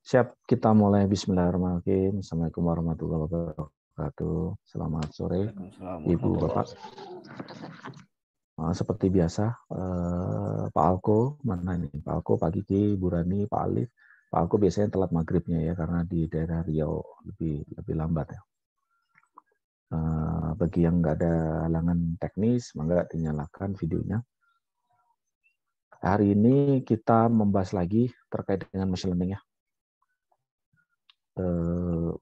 Siap, kita mulai. Bismillahirrahmanirrahim. Assalamualaikum warahmatullahi wabarakatuh. Selamat sore, Ibu, Bapak. Seperti biasa, Pak Alko, mana ini? Pak Alko, Pak Kiki, Bu Rani, Pak Alif. Pak Alko biasanya telat maghribnya ya, karena di daerah Riau lebih lambat ya. Bagi yang nggak ada halangan teknis, mangga dinyalakan videonya. Hari ini kita membahas lagi terkait dengan machine learning ya.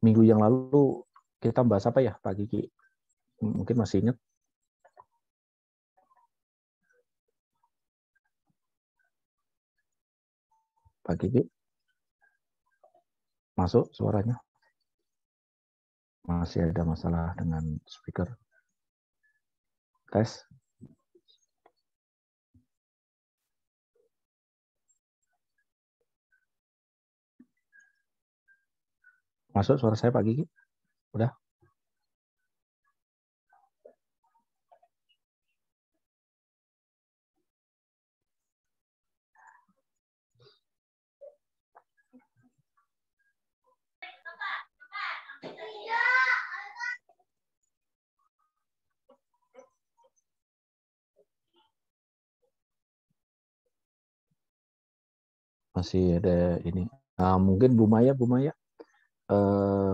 Minggu yang lalu kita bahas apa ya, Pak Kiki? Mungkin masih ingat? Pak Kiki? Masuk suaranya? Masih ada masalah dengan speaker. Tes. Masuk suara saya, Pak Kiki? Udah? Masih ada ini. Mungkin Bu Maya,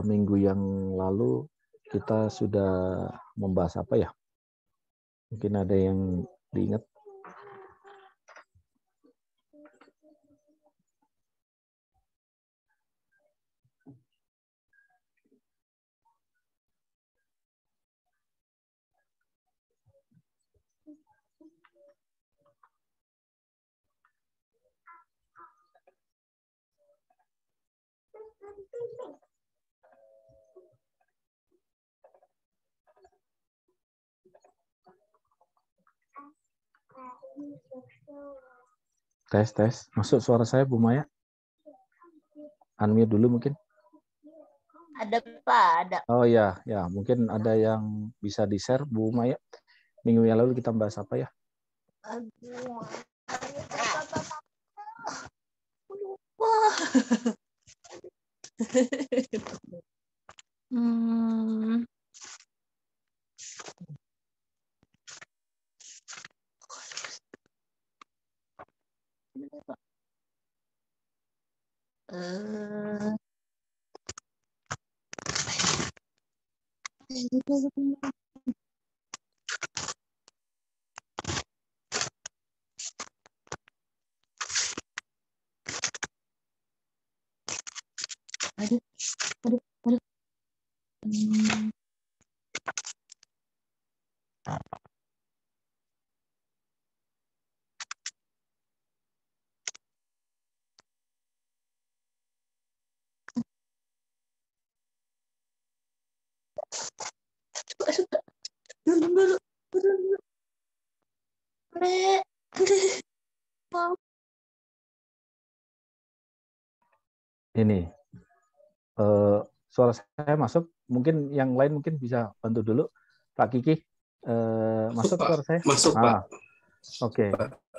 minggu yang lalu kita sudah membahas apa ya? Mungkin ada yang diingat? Tes. Masuk suara saya, Bu Maya? Unmute dulu mungkin. Ada Pak, ada. Oh ya, mungkin ada yang bisa di-share, Bu Maya. Minggu yang lalu kita bahas apa ya? Aduh. Aduh. Ini suara saya masuk, mungkin yang lain mungkin bisa bantu dulu. Pak Kiki, masuk suara saya? Masuk, Pak. Oke.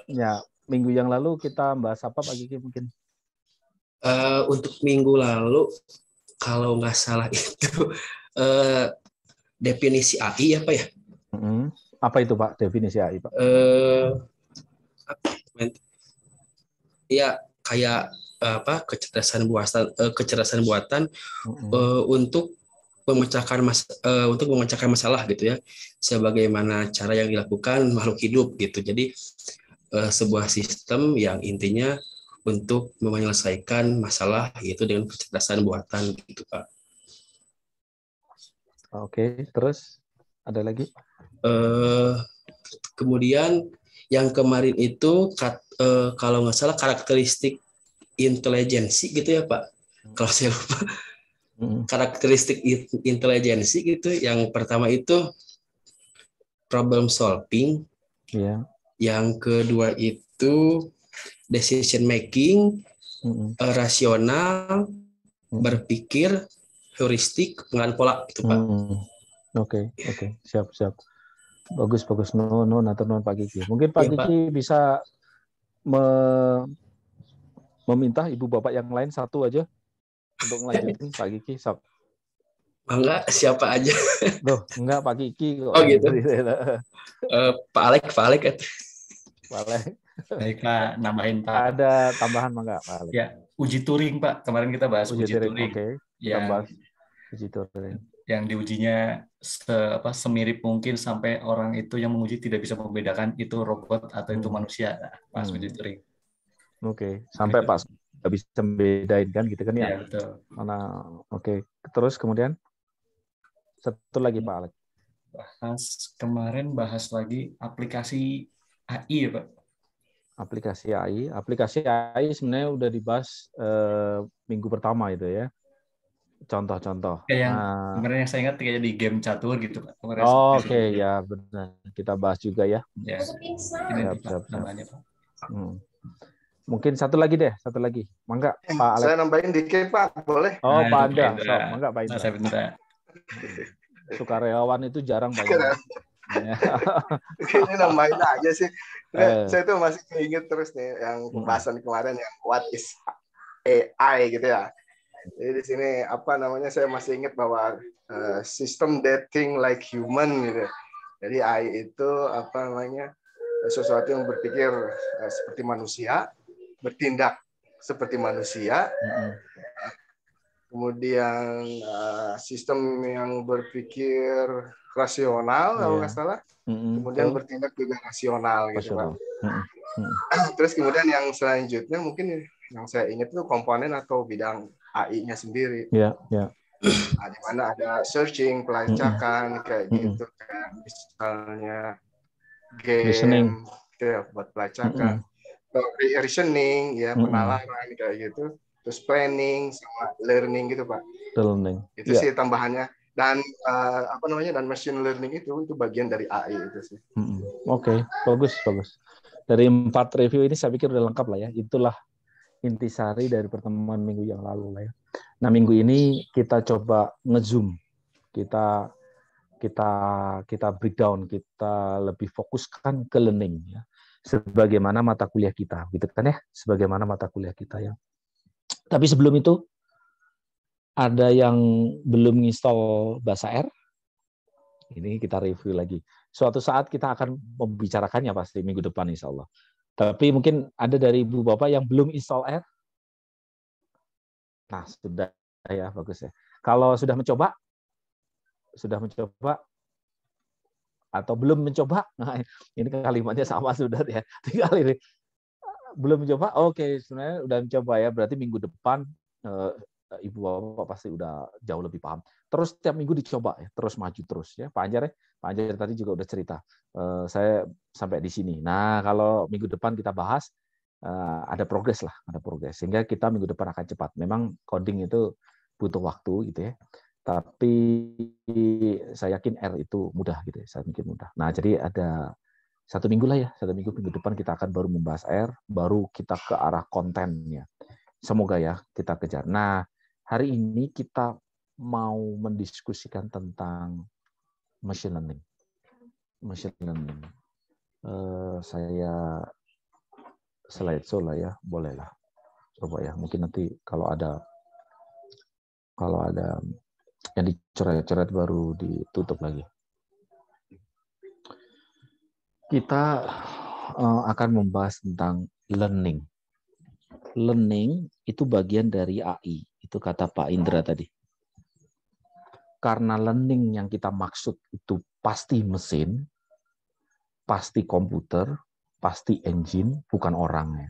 Ya, minggu yang lalu kita bahas apa, Pak Kiki mungkin? Untuk minggu lalu, kalau nggak salah itu definisi AI apa ya? Apa itu, Pak, definisi AI, Pak? Ya, kayak kecerdasan buatan untuk memecahkan masalah gitu ya, sebagaimana cara yang dilakukan makhluk hidup gitu. Jadi sebuah sistem yang intinya untuk menyelesaikan masalah yaitu dengan kecerdasan buatan gitu, Pak. Oke, terus ada lagi? Kemudian yang kemarin itu kalau nggak salah karakteristik intelijensi gitu ya, Pak. Kalau saya lupa. Karakteristik intelijensi gitu. Yang pertama itu problem solving. Yeah. Yang kedua itu decision making, rasional, berpikir, heuristik, pengenalan pola gitu, Pak. Oke, siap. Bagus. Nuhun Pak Kiki. Mungkin Pak Kiki bisa meminta ibu bapak yang lain satu aja untuk melanjutkan Pak Kiki? Sok. Enggak, siapa aja. Loh, enggak Pak Kiki kok. Oh gitu. Pak Alek. Pak Alek. Baik Pak, nambahin Pak. Ada tambahan enggak Pak Alek? Ya, uji Turing Pak. Kemarin kita bahas uji Turing. Oke, kita bahas uji Turing. Yang diujinya semirip mungkin sampai orang itu yang menguji tidak bisa membedakan itu robot atau itu manusia. Nah, pas uji Turing. Oke, sampai pas nggak bisa membedain kan gitu kan ya? Iya, betul. Mana? Oke. Terus kemudian satu lagi Pak Alek. Kemarin bahas lagi aplikasi AI ya Pak. Aplikasi AI sebenarnya udah dibahas minggu pertama itu ya. Contoh-contoh. Kemarin yang saya ingat kayak di game catur gitu Pak. Oke, ya benar. Kita bahas juga ya. Ya. Ini siap. Pak. Mungkin satu lagi. Mangga Pak Alek. Saya nambahin dikit Pak, boleh? Oh, Pak Andra. Mangga Pak Indra. Saya Indra. Sukarelawan itu jarang Pak. Ini nambahin aja sih. Saya tuh masih ingat terus nih yang pembahasan kemarin yang what is AI gitu ya. Jadi di sini saya masih ingat bahwa system that think like human gitu. Jadi AI itu sesuatu yang berpikir seperti manusia, bertindak seperti manusia. Kemudian sistem yang berpikir rasional kalau nggak salah. Kemudian bertindak juga rasional gitu Pak. Terus kemudian yang selanjutnya mungkin yang saya ingat itu komponen atau bidang AI-nya sendiri. Iya. Di mana ada searching, pelacakan kayak gitu kan. Misalnya game ya, buat pelacakan. Reasoning ya, penalaran kayak gitu. Terus planning sama learning gitu Pak. Learning. Itu sih tambahannya. Dan dan machine learning itu bagian dari AI itu sih. Oke, bagus. Dari 4 review ini saya pikir udah lengkap lah ya. Itulah intisari dari pertemuan minggu yang lalu lah ya. Nah, minggu ini kita coba ngezoom. Kita breakdown, kita lebih fokuskan ke learning ya. Sebagaimana mata kuliah kita, gitu kan ya? Sebagaimana mata kuliah kita ya. Tapi sebelum itu ada yang belum install bahasa R. Ini kita review lagi. Suatu saat kita akan membicarakannya pasti minggu depan insya Allah. Tapi mungkin ada dari ibu bapak yang belum install R. Nah, sudah ya, bagus ya. Kalau sudah mencoba atau belum mencoba, nah, ini kalimatnya sama sudah ya. Tinggal ini belum mencoba, oke, sebenarnya udah mencoba ya. Berarti minggu depan ibu bapak pasti udah jauh lebih paham. Terus setiap minggu dicoba ya, terus maju terus ya. Pak Anjar tadi juga udah cerita. Saya sampai di sini. Nah, kalau minggu depan kita bahas ada progres. Sehingga kita minggu depan akan cepat. Memang coding itu butuh waktu gitu ya. Tapi saya yakin R itu mudah gitu ya. Saya mikir mudah. Nah, jadi ada 1 minggu lah ya. 1 minggu depan kita akan baru membahas R, baru kita ke arah kontennya. Semoga ya kita kejar. Nah, hari ini kita mau mendiskusikan tentang machine learning. Saya slideshow lah ya, boleh lah. Coba ya, mungkin nanti kalau ada yang dicoret-coret baru ditutup lagi. Kita akan membahas tentang learning. Learning itu bagian dari AI, itu kata Pak Indra tadi. Karena learning yang kita maksud itu pasti mesin, pasti komputer, pasti engine, bukan orang ya.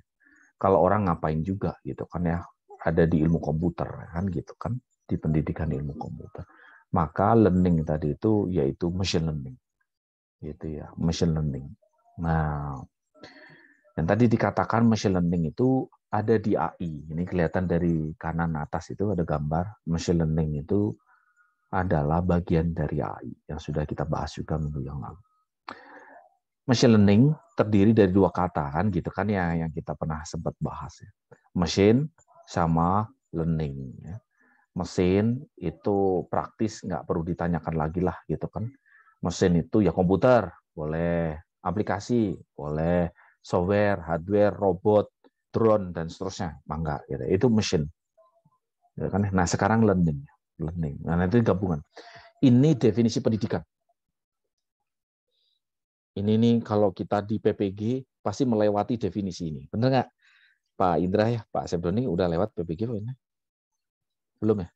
Kalau orang ngapain juga gitu kan ya, ada di ilmu komputer kan gitu kan, di pendidikan ilmu komputer. Maka learning tadi itu yaitu machine learning. Gitu ya, machine learning. Nah, yang tadi dikatakan machine learning itu ada di AI. Ini kelihatan dari kanan atas itu ada gambar. Machine learning itu adalah bagian dari AI yang sudah kita bahas juga minggu yang lalu. Machine learning terdiri dari 2 kata kan gitu kan ya, yang kita pernah sempat bahas ya. Machine sama learning ya. Mesin itu praktis nggak perlu ditanyakan lagi lah gitu kan. Mesin itu ya komputer, boleh, aplikasi, boleh, software, hardware, robot, drone dan seterusnya, mangga gitu. Itu mesin. Ya kan? Nah, sekarang learning. Nah, nanti gabungan. Ini definisi pendidikan. Ini nih kalau kita di PPG pasti melewati definisi ini. Benar nggak? Pak Indra ya, Pak Sebroni udah lewat PPG belum? Belum ya?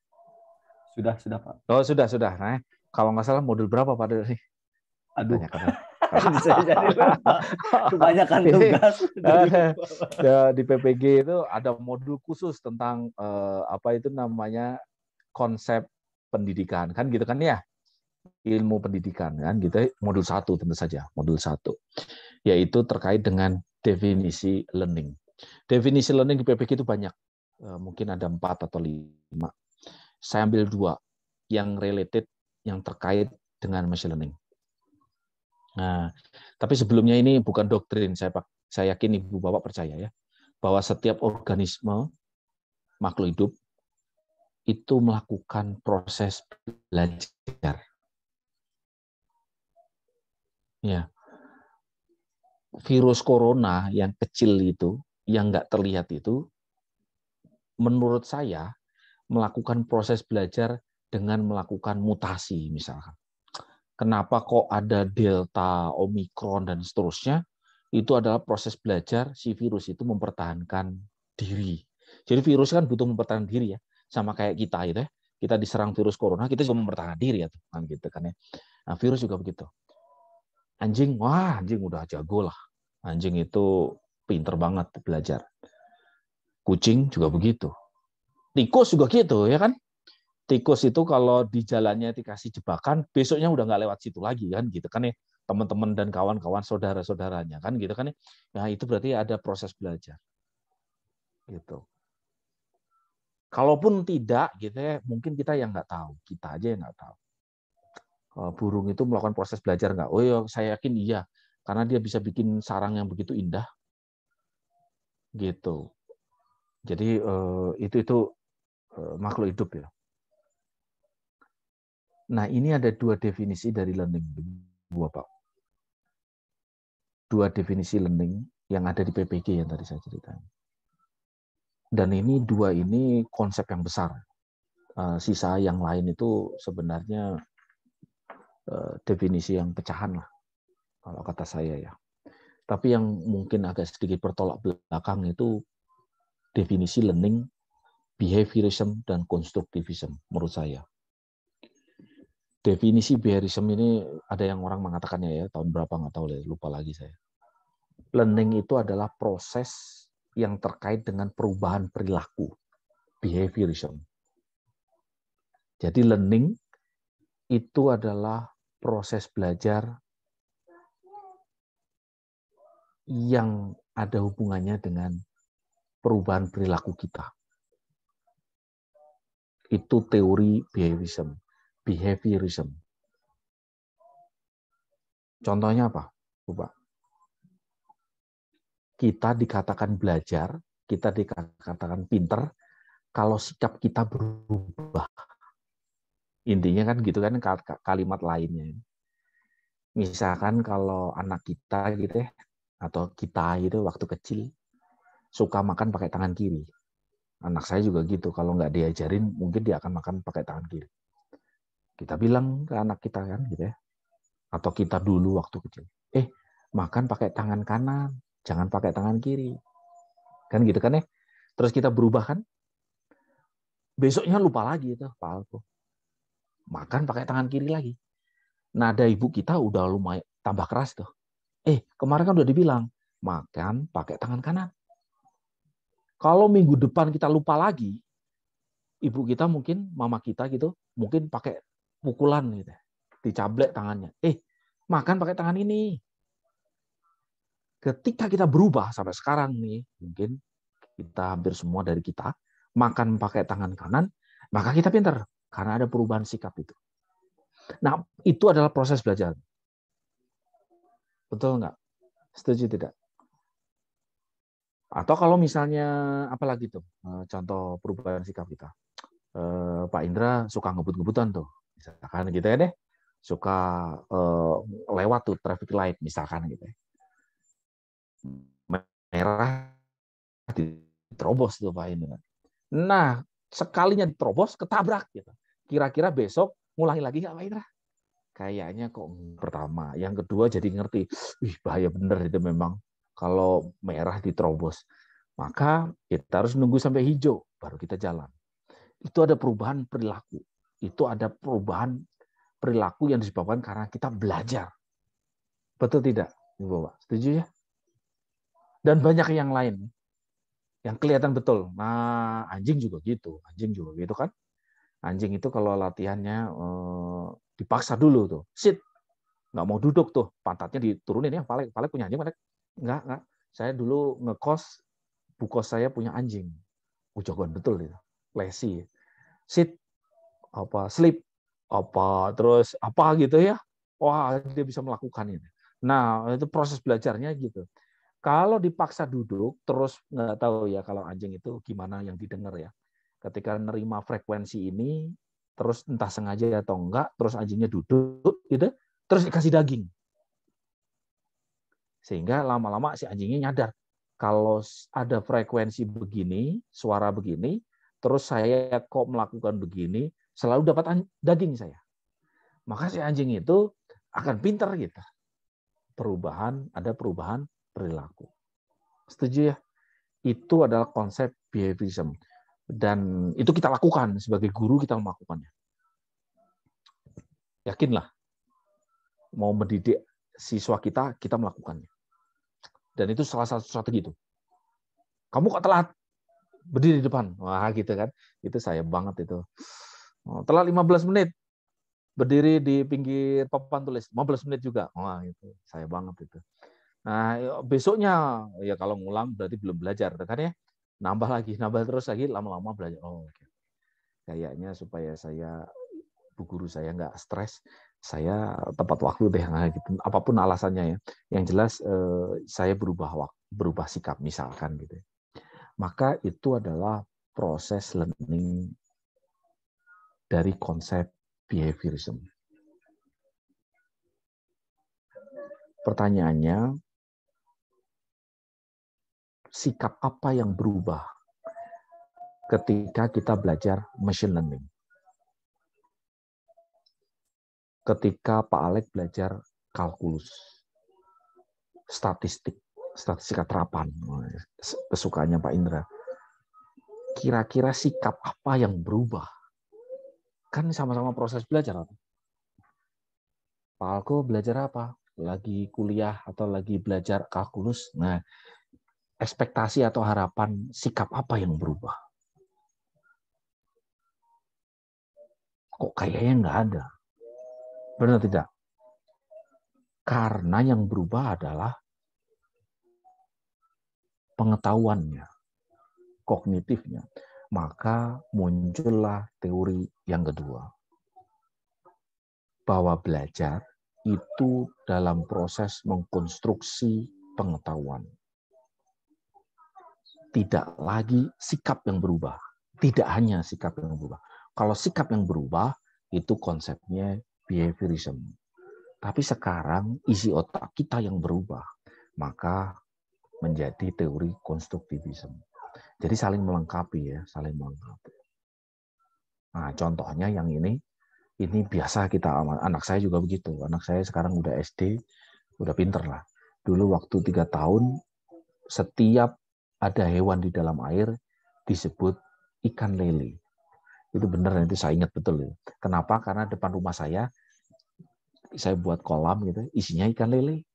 Sudah Pak. Oh, sudah. Nah, kalau nggak salah modul berapa Pak dari? Aduh. Banyak. Bisa jadi lupa. Kebanyakan tugas. Ya, di PPG itu ada modul khusus tentang apa itu namanya konsep pendidikan kan gitu kan ya, ilmu pendidikan kan gitu. Modul 1 tentu saja, modul 1 yaitu terkait dengan definisi learning. Definisi learning di PPG itu banyak, mungkin ada 4 atau 5. Saya ambil 2 yang related, yang terkait dengan machine learning. Nah, tapi sebelumnya ini bukan doktrin, saya yakin Ibu Bapak percaya ya, bahwa setiap organisme makhluk hidup itu melakukan proses belajar. Ya, virus corona yang kecil itu, yang nggak terlihat itu, menurut saya melakukan proses belajar dengan melakukan mutasi misalkan. Kenapa kok ada Delta, Omikron, dan seterusnya? Itu adalah proses belajar si virus itu mempertahankan diri. Jadi virus kan butuh mempertahankan diri ya, sama kayak kita itu ya. Kita diserang virus corona, kita juga mempertahankan diri ya, kan gitu kan ya. Nah, virus juga begitu. Anjing, wah anjing udah jago lah. Anjing itu pinter banget belajar. Kucing juga begitu. Tikus juga gitu ya kan. Tikus itu kalau di jalannya dikasih jebakan, besoknya udah nggak lewat situ lagi kan gitu kan ya, teman-teman dan kawan-kawan saudara-saudaranya kan gitu kan ya. Nah, itu berarti ada proses belajar. Gitu. Kalaupun tidak gitu ya, mungkin kita yang nggak tahu, kita aja yang nggak tahu. Burung itu melakukan proses belajar nggak? Oh iya, saya yakin iya, karena dia bisa bikin sarang yang begitu indah. Gitu. Jadi itu makhluk hidup ya. Nah, ini ada 2 definisi dari learning, Bapak. 2 definisi learning yang ada di PPG yang tadi saya ceritakan. Dan ini 2 ini konsep yang besar. Sisa yang lain itu sebenarnya definisi yang pecahan lah, kalau kata saya ya. Tapi yang mungkin agak sedikit bertolak belakang itu definisi learning, behaviorism, dan constructivism menurut saya. Definisi behaviorism ini ada yang orang mengatakannya ya, tahun berapa nggak tahu, lupa lagi saya. Learning itu adalah proses yang terkait dengan perubahan perilaku, behaviorism. Jadi learning itu adalah proses belajar yang ada hubungannya dengan perubahan perilaku kita. Itu teori behaviorism. Contohnya apa, Bapak? Kita dikatakan belajar, kita dikatakan pinter, kalau sikap kita berubah. Intinya kan gitu kan kalimat lainnya. Misalkan kalau anak kita gitu ya, atau kita gitu waktu kecil, suka makan pakai tangan kiri. Anak saya juga gitu, kalau nggak diajarin, mungkin dia akan makan pakai tangan kiri. Kita bilang ke anak kita kan gitu ya, atau kita dulu waktu kecil, makan pakai tangan kanan, jangan pakai tangan kiri. Kan gitu kan ya. Terus kita berubah kan, besoknya lupa lagi itu, Pak Alko. Makan pakai tangan kiri lagi. Nada ibu kita udah lumayan tambah keras tuh. Kemarin kan udah dibilang, makan pakai tangan kanan. Kalau minggu depan kita lupa lagi, ibu kita mungkin, mama kita gitu, mungkin pakai pukulan gitu, dicablek tangannya. Makan pakai tangan ini. Ketika kita berubah sampai sekarang nih, mungkin kita hampir semua dari kita makan pakai tangan kanan, maka kita pintar karena ada perubahan sikap itu. Nah, itu adalah proses belajar. Betul nggak? Setuju tidak? Atau kalau misalnya apalagi tuh contoh perubahan sikap kita, Pak Indra suka ngebut-ngebutan tuh, misalkan gitu ya deh, suka lewat tuh traffic light misalkan gitu ya, merah diterobos tuh Pak Indra. Nah, sekalinya diterobos ketabrak gitu. Kira-kira besok ngulangi lagi nggak Pak Indra? Kayaknya kok pertama. Yang kedua jadi ngerti, bahaya bener itu memang kalau merah diterobos. Maka kita harus nunggu sampai hijau baru kita jalan. Itu ada perubahan perilaku. Itu ada perubahan perilaku yang disebabkan karena kita belajar. Betul tidak, Ibu Bapak? Setuju ya? Dan banyak yang lain yang kelihatan betul. Nah, anjing juga gitu. Anjing juga gitu kan? Anjing itu kalau latihannya dipaksa dulu tuh. Sit. Nggak mau duduk tuh. Pantatnya diturunin ya. Palek punya anjing. Enggak. Saya dulu ngekos, bu kos saya punya anjing. Jagoan betul itu. Lesi. Sit. Sleep. Terus apa gitu ya. Wah, dia bisa melakukan ini. Nah, itu proses belajarnya gitu. Kalau dipaksa duduk, terus nggak tahu ya kalau anjing itu gimana yang didengar ya. Ketika nerima frekuensi ini, terus entah sengaja atau enggak, terus anjingnya duduk, gitu, terus dikasih daging. Sehingga lama-lama si anjingnya nyadar, kalau ada frekuensi begini, suara begini, terus saya kok melakukan begini, selalu dapat daging saya. Maka si anjing itu akan pintar gitu. Ada perubahan perilaku. Setuju ya? Itu adalah konsep behaviorism. Dan itu kita lakukan sebagai guru, kita melakukannya. Yakinlah, mau mendidik siswa kita melakukannya. Dan itu salah satu strategi itu. Kamu kok telat? Berdiri di depan. Wah, gitu kan. Itu saya banget itu. Telat 15 menit. Berdiri di pinggir papan tulis. 15 menit juga. Wah, itu saya banget itu. Nah, besoknya ya kalau ngulang berarti belum belajar, kan ya? Nambah terus lagi, lama-lama belajar. Oh, okay. Kayaknya supaya bu guru saya nggak stres, saya tepat waktu deh. Nah, gitu. Apapun alasannya ya. Yang jelas saya berubah sikap misalkan gitu. Maka itu adalah proses learning dari konsep behaviorism. Pertanyaannya, sikap apa yang berubah ketika kita belajar machine learning? Ketika Pak Alek belajar kalkulus, statistika terapan, kesukaannya Pak Indra. Kira-kira sikap apa yang berubah? Kan sama-sama proses belajar. Pak Alko belajar apa? Lagi kuliah atau lagi belajar kalkulus? Nah, ekspektasi atau harapan sikap apa yang berubah? Kok kayaknya nggak ada? Benar tidak? Karena yang berubah adalah pengetahuannya, kognitifnya. Maka muncullah teori yang kedua. Bahwa belajar itu dalam proses mengkonstruksi pengetahuan. Tidak lagi sikap yang berubah. Tidak hanya sikap yang berubah. Kalau sikap yang berubah, itu konsepnya behaviorism. Tapi sekarang isi otak kita yang berubah. Maka menjadi teori konstruktivisme. Jadi saling melengkapi ya, saling melengkapi. Nah, contohnya yang ini biasa kita, anak saya juga begitu. Anak saya sekarang udah SD, udah pinter lah. Dulu waktu 3 tahun, setiap ada hewan di dalam air disebut ikan lele. Itu benar, itu saya ingat betul. Kenapa? Karena depan rumah saya buat kolam gitu, isinya ikan lele.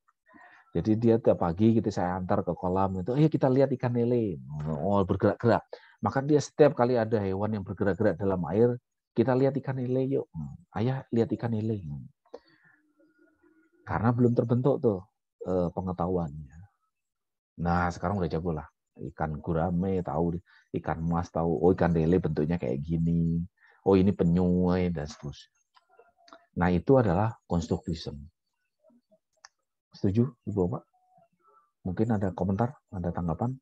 Jadi dia tiap pagi gitu saya antar ke kolam itu, ayo kita lihat ikan lele. Oh, bergerak-gerak. Maka dia setiap kali ada hewan yang bergerak-gerak dalam air, kita lihat ikan lele yuk. Ayah lihat ikan lele. Karena belum terbentuk tuh pengetahuannya. Nah, sekarang udah jago lah. Ikan gurame tahu, ikan mas tahu, oh ikan lele bentuknya kayak gini. Oh ini penyu dan seterusnya. Nah, itu adalah konstruktivisme. Setuju, Ibu Bapak? Mungkin ada komentar, ada tanggapan?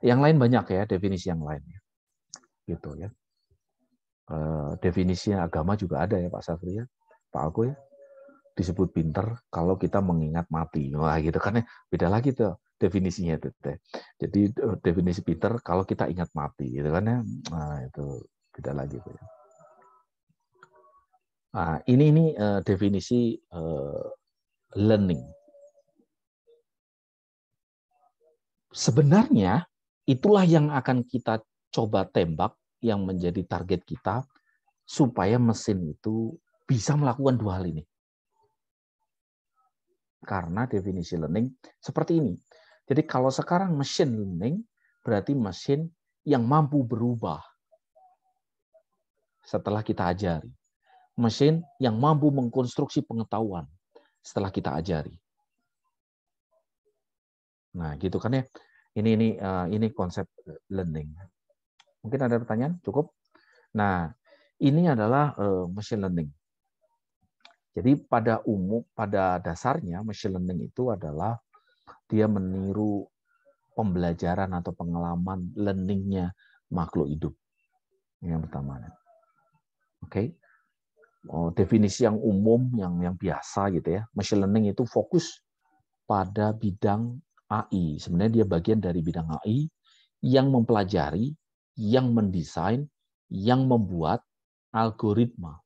Yang lain banyak ya, definisi yang lain. Gitu ya. Definisi agama juga ada ya Pak Safri ya, Pak Alko ya. Disebut pinter kalau kita mengingat mati. Wah gitu kan ya, beda lagi tuh definisinya itu. Jadi definisi pinter kalau kita ingat mati gitu kan ya. Nah, itu beda lagi Bu. Nah, ini definisi learning. Sebenarnya itulah yang akan kita coba tembak, yang menjadi target kita supaya mesin itu bisa melakukan dua hal ini. Karena definisi learning seperti ini. Jadi kalau sekarang machine learning berarti mesin yang mampu berubah setelah kita ajari. Mesin yang mampu mengkonstruksi pengetahuan setelah kita ajari. Nah, gitu kan ya. Ini konsep learning. Mungkin ada pertanyaan? Cukup? Nah, ini adalah machine learning. Jadi pada dasarnya machine learning itu adalah dia meniru pembelajaran atau pengalaman learning-nya makhluk hidup. Yang pertama. Oke. Definisi yang umum, yang biasa gitu ya. Machine learning itu fokus pada bidang AI. Sebenarnya dia bagian dari bidang AI yang mempelajari, yang mendesain, yang membuat algoritma,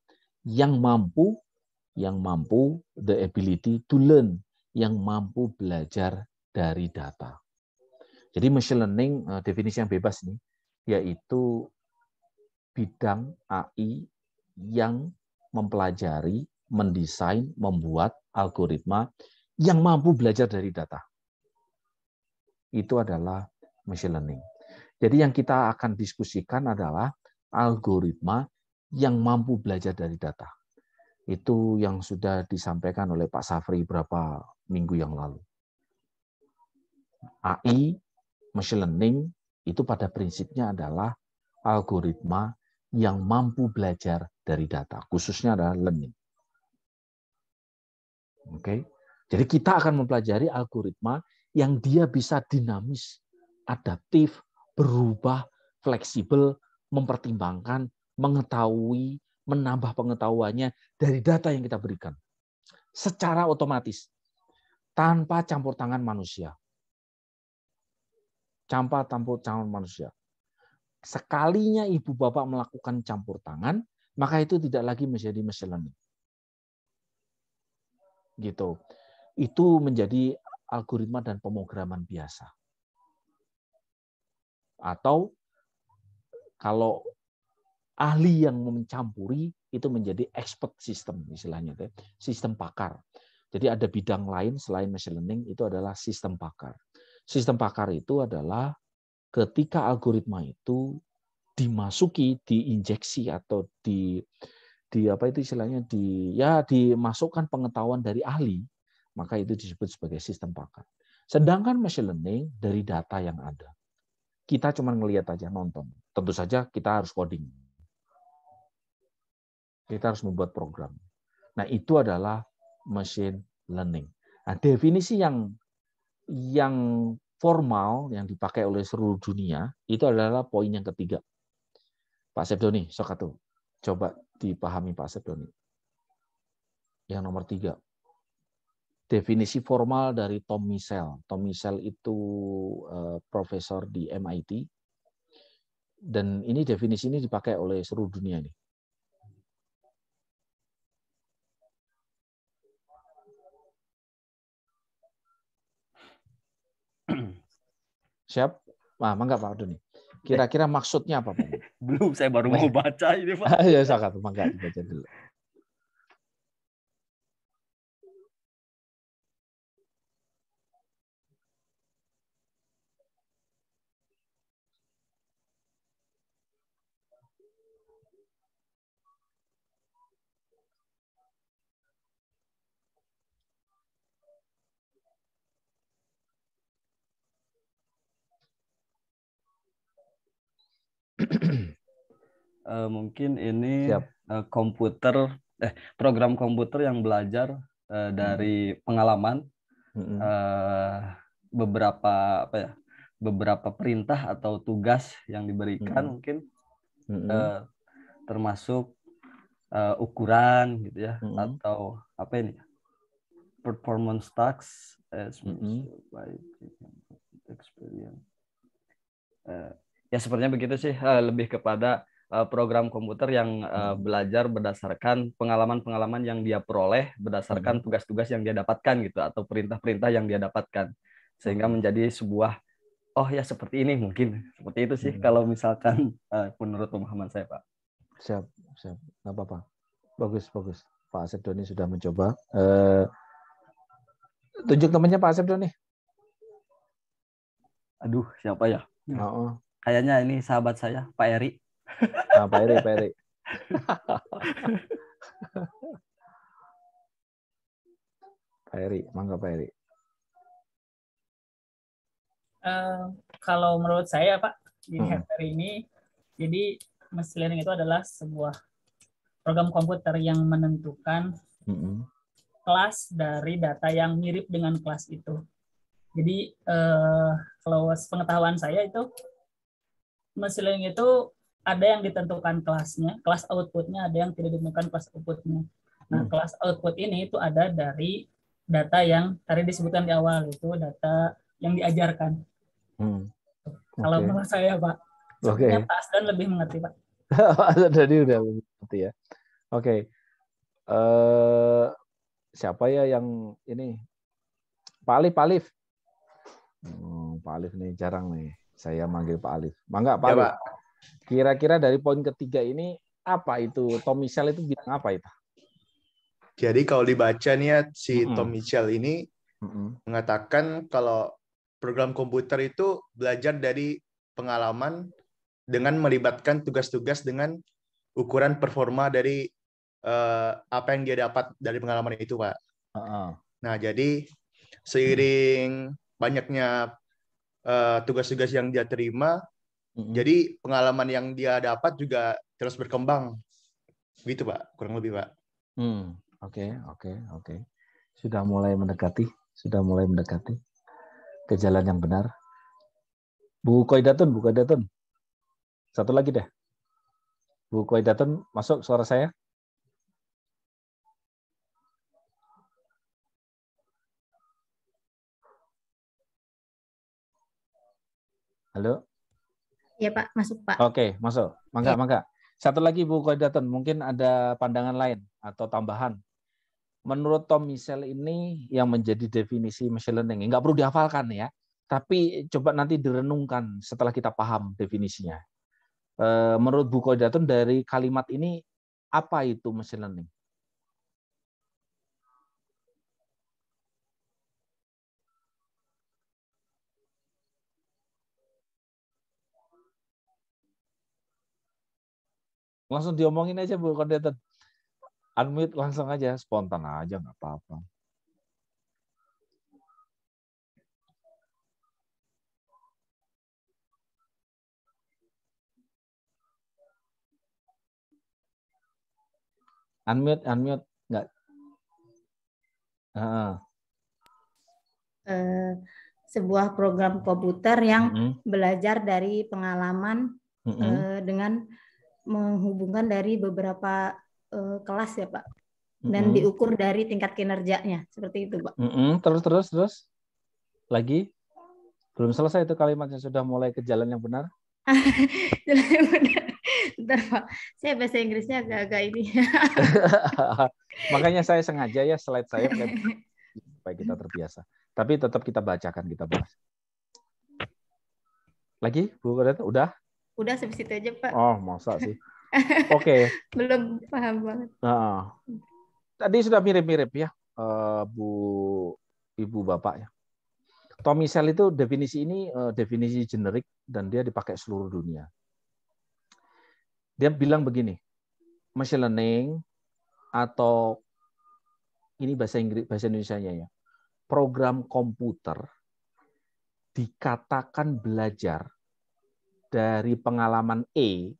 yang mampu the ability to learn, yang mampu belajar dari data. Jadi machine learning, definisi yang bebas ini, yaitu bidang AI yang mempelajari, mendesain, membuat algoritma yang mampu belajar dari data. Itu adalah machine learning. Jadi yang kita akan diskusikan adalah algoritma yang mampu belajar dari data. Itu yang sudah disampaikan oleh Pak Safri beberapa minggu yang lalu. AI, machine learning, itu pada prinsipnya adalah algoritma yang mampu belajar dari data, khususnya adalah learning. Oke. Jadi kita akan mempelajari algoritma yang dia bisa dinamis, adaptif, berubah, fleksibel, mempertimbangkan, mengetahui, menambah pengetahuannya dari data yang kita berikan. Secara otomatis, tanpa campur tangan manusia. Tanpa campur tangan manusia. Sekalinya ibu bapak melakukan campur tangan, maka itu tidak lagi menjadi machine learning. Gitu. Itu menjadi algoritma dan pemrograman biasa. Atau kalau ahli yang mencampuri itu menjadi expert system istilahnya, sistem pakar. Jadi ada bidang lain selain machine learning, itu adalah sistem pakar. Sistem pakar itu adalah ketika algoritma itu dimasuki, diinjeksi atau apa itu istilahnya dimasukkan pengetahuan dari ahli, maka itu disebut sebagai sistem pakar. Sedangkan machine learning dari data yang ada. Kita cuma ngelihat aja, nonton. Tentu saja kita harus coding. Kita harus membuat program. Nah, itu adalah machine learning. Nah, definisi yang formal yang dipakai oleh seluruh dunia itu adalah poin yang ketiga. Pak Sepdoni, Sokatu, coba dipahami Pak Sepdoni. Yang nomor 3. Definisi formal dari Tom Michel. Tom Michel itu profesor di MIT. Dan ini definisi ini dipakai oleh seluruh dunia ini. Siap? Nah, mangga Pak Doni. Kira-kira maksudnya apa Pak? Belum, saya baru mau baca ini Pak. Ya, Sokatu, mangga dibaca dulu. Mungkin ini program komputer yang belajar dari pengalaman beberapa perintah atau tugas yang diberikan mungkin termasuk ukuran gitu ya, atau apa ini performance tasks experience. Ya sepertinya begitu sih, lebih kepada program komputer yang belajar berdasarkan pengalaman-pengalaman yang dia peroleh berdasarkan tugas-tugas yang dia dapatkan gitu atau perintah-perintah yang dia dapatkan sehingga menjadi sebuah oh ya seperti ini mungkin seperti itu sih kalau misalkan menurut pemahaman saya Pak. Siap, nggak apa-apa. Bagus. Pak Asep Doni sudah mencoba. Tunjuk temannya Pak Asep Doni. Aduh, siapa ya? Oh. Kayaknya ini sahabat saya, Pak Eri. Pak Eri. Pak Eri, mangga Pak Eri. Kalau menurut saya Pak, di hari ini, jadi machine learning itu adalah sebuah program komputer yang menentukan kelas dari data yang mirip dengan kelas itu. Jadi kalau pengetahuan saya itu machine learning itu ada yang ditentukan kelasnya, kelas outputnya, ada yang tidak ditentukan kelas outputnya. Nah, kelas output ini itu ada dari data yang tadi disebutkan di awal, itu data yang diajarkan. Kalau menurut saya, Pak, sebenarnya Pak Asdan lebih mengerti, Pak. Tadi udah mengerti ya. Oke. Siapa ya yang ini? Pak Alif. Pak Alif nih jarang nih. Saya manggil Pak Alif. Mangga Pak Alif. Kira-kira dari poin ketiga ini apa itu? Tom Mitchell itu bilang apa itu? Jadi kalau dibaca nih ya, si Tom Mitchell ini mengatakan kalau program komputer itu belajar dari pengalaman dengan melibatkan tugas-tugas dengan ukuran performa dari apa yang dia dapat dari pengalaman itu, Pak. Nah, jadi seiring banyaknya tugas-tugas yang dia terima, jadi pengalaman yang dia dapat juga terus berkembang. Gitu, Pak. Kurang lebih, Pak. Oke. Sudah mulai mendekati ke jalan yang benar. Bu Koidatun. Satu lagi deh. Bu Koidatun, masuk suara saya? Halo? Ya Pak, masuk Pak. Oke, masuk. Mangga. Satu lagi Bu Koidatun, mungkin ada pandangan lain atau tambahan. Menurut Tom Mitchell ini yang menjadi definisi machine learning, nggak perlu dihafalkan ya, tapi coba nanti direnungkan setelah kita paham definisinya. Menurut Bu Koidatun dari kalimat ini, apa itu machine learning? Langsung diomongin aja Bu Koidatun. Unmute langsung aja, spontan aja, nggak apa-apa. Unmute, nggak. Sebuah program komputer yang belajar dari pengalaman dengan menghubungkan dari beberapa kelas ya Pak, dan diukur dari tingkat kinerjanya, seperti itu Pak. Terus lagi belum selesai itu kalimatnya, sudah mulai ke jalan yang benar. Jalan yang benar. Bentar Pak, saya bahasa Inggrisnya agak-agak ini. Makanya saya sengaja ya slide saya supaya kita terbiasa. Tapi tetap kita bacakan, kita bahas. Lagi Bu Koidatun, udah? Udah sampai situ aja Pak. Oh masa sih. Oke. Belum paham banget. Tadi sudah mirip-mirip ya, Ibu Bapak ya. Tom Mitchell itu definisi ini definisi generik dan dia dipakai seluruh dunia. Dia bilang begini, machine learning atau ini bahasa Indonesianya ya, program komputer dikatakan belajar dari pengalaman E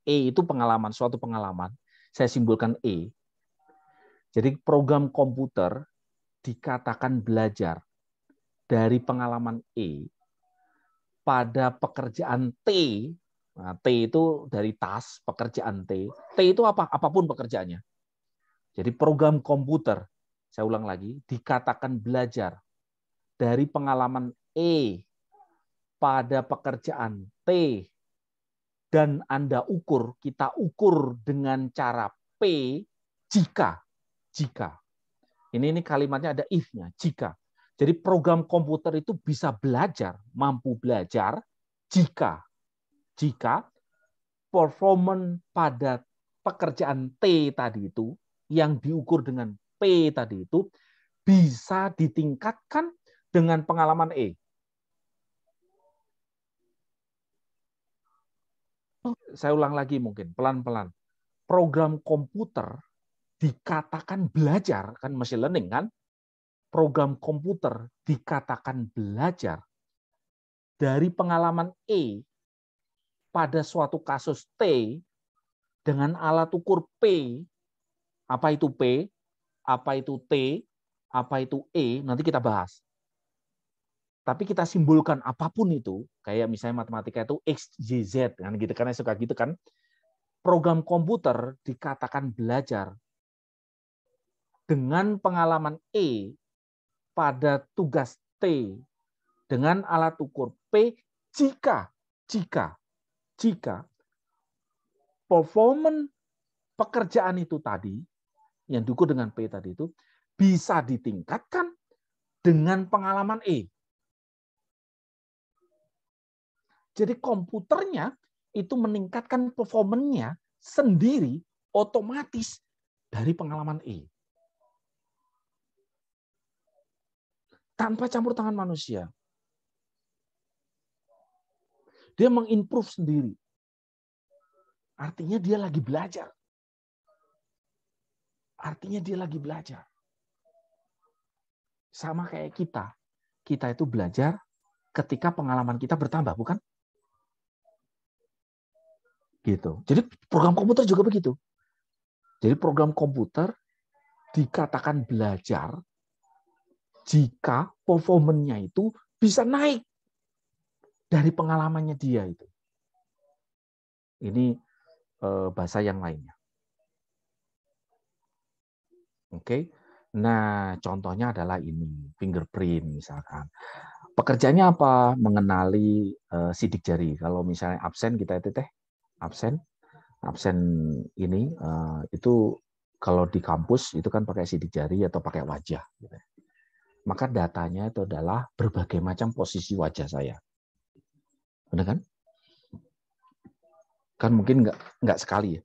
itu pengalaman, suatu pengalaman. Saya simbolkan E. Jadi program komputer dikatakan belajar dari pengalaman E pada pekerjaan T. Nah, T itu dari task, pekerjaan T. T itu apa? Apapun pekerjaannya. Jadi program komputer, saya ulang lagi, dikatakan belajar dari pengalaman E pada pekerjaan T dan Anda ukur, kita ukur dengan cara P jika. Ini kalimatnya ada if-nya, jika. Jadi program komputer itu bisa belajar, mampu belajar jika performance pada pekerjaan T tadi itu yang diukur dengan P tadi itu bisa ditingkatkan dengan pengalaman E. Saya ulang lagi mungkin, pelan-pelan. Program komputer dikatakan belajar, kan machine learning kan? Program komputer dikatakan belajar dari pengalaman E pada suatu kasus T dengan alat ukur P. Apa itu P? Apa itu T? Apa itu E? Nanti kita bahas. Tapi kita simbolkan apapun itu, kayak misalnya matematika itu X, Y, Z, kan gitu kan, suka gitu kan. Program komputer dikatakan belajar dengan pengalaman E pada tugas T dengan alat ukur P jika performance pekerjaan itu tadi yang diukur dengan P tadi itu bisa ditingkatkan dengan pengalaman E. Jadi komputernya itu meningkatkan performanya sendiri otomatis dari pengalaman E. Tanpa campur tangan manusia. Dia mengimprove sendiri. Artinya dia lagi belajar. Sama kayak kita. Kita itu belajar ketika pengalaman kita bertambah, bukan? Gitu. Jadi program komputer juga begitu. Jadi program komputer dikatakan belajar jika performanya itu bisa naik dari pengalamannya dia itu. Ini bahasa yang lainnya. Oke. Nah, contohnya adalah ini, fingerprint misalkan. Pekerjaannya apa? Mengenali sidik jari. Kalau misalnya absen kita itu absen ini itu kalau di kampus itu kan pakai sidik jari atau pakai wajah. Gitu. Maka datanya itu adalah berbagai macam posisi wajah saya. Benar kan? Kan mungkin nggak sekali ya.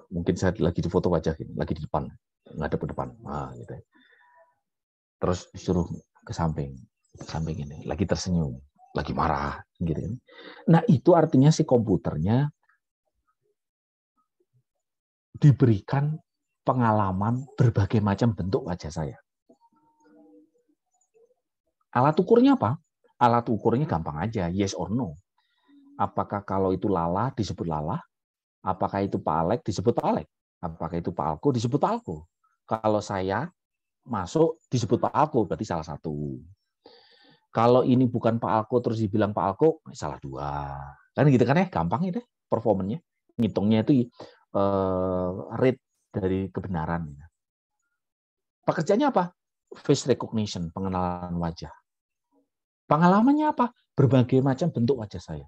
Mungkin saya lagi di foto wajah ini, lagi di depan, ngadep ke depan. Nah, gitu. Terus disuruh ke samping ini, lagi tersenyum, lagi marah, gitu. Nah, itu artinya si komputernya diberikan pengalaman berbagai macam bentuk wajah saya. Alat ukurnya apa? Alat ukurnya gampang aja, yes or no. Apakah kalau itu Lala disebut Lala? Apakah itu Pak Alek disebut Pak Alek? Apakah itu Pak Alko disebut Pak Alko? Kalau saya masuk disebut Pak Alko, berarti salah satu. Kalau ini bukan Pak Alko terus dibilang Pak Alko, salah dua. Kan gitu kan ya, gampang itu performanya. Ngitungnya itu rate dari kebenaran. Pekerjaannya apa? Face recognition, pengenalan wajah. Pengalamannya apa? Berbagai macam bentuk wajah saya.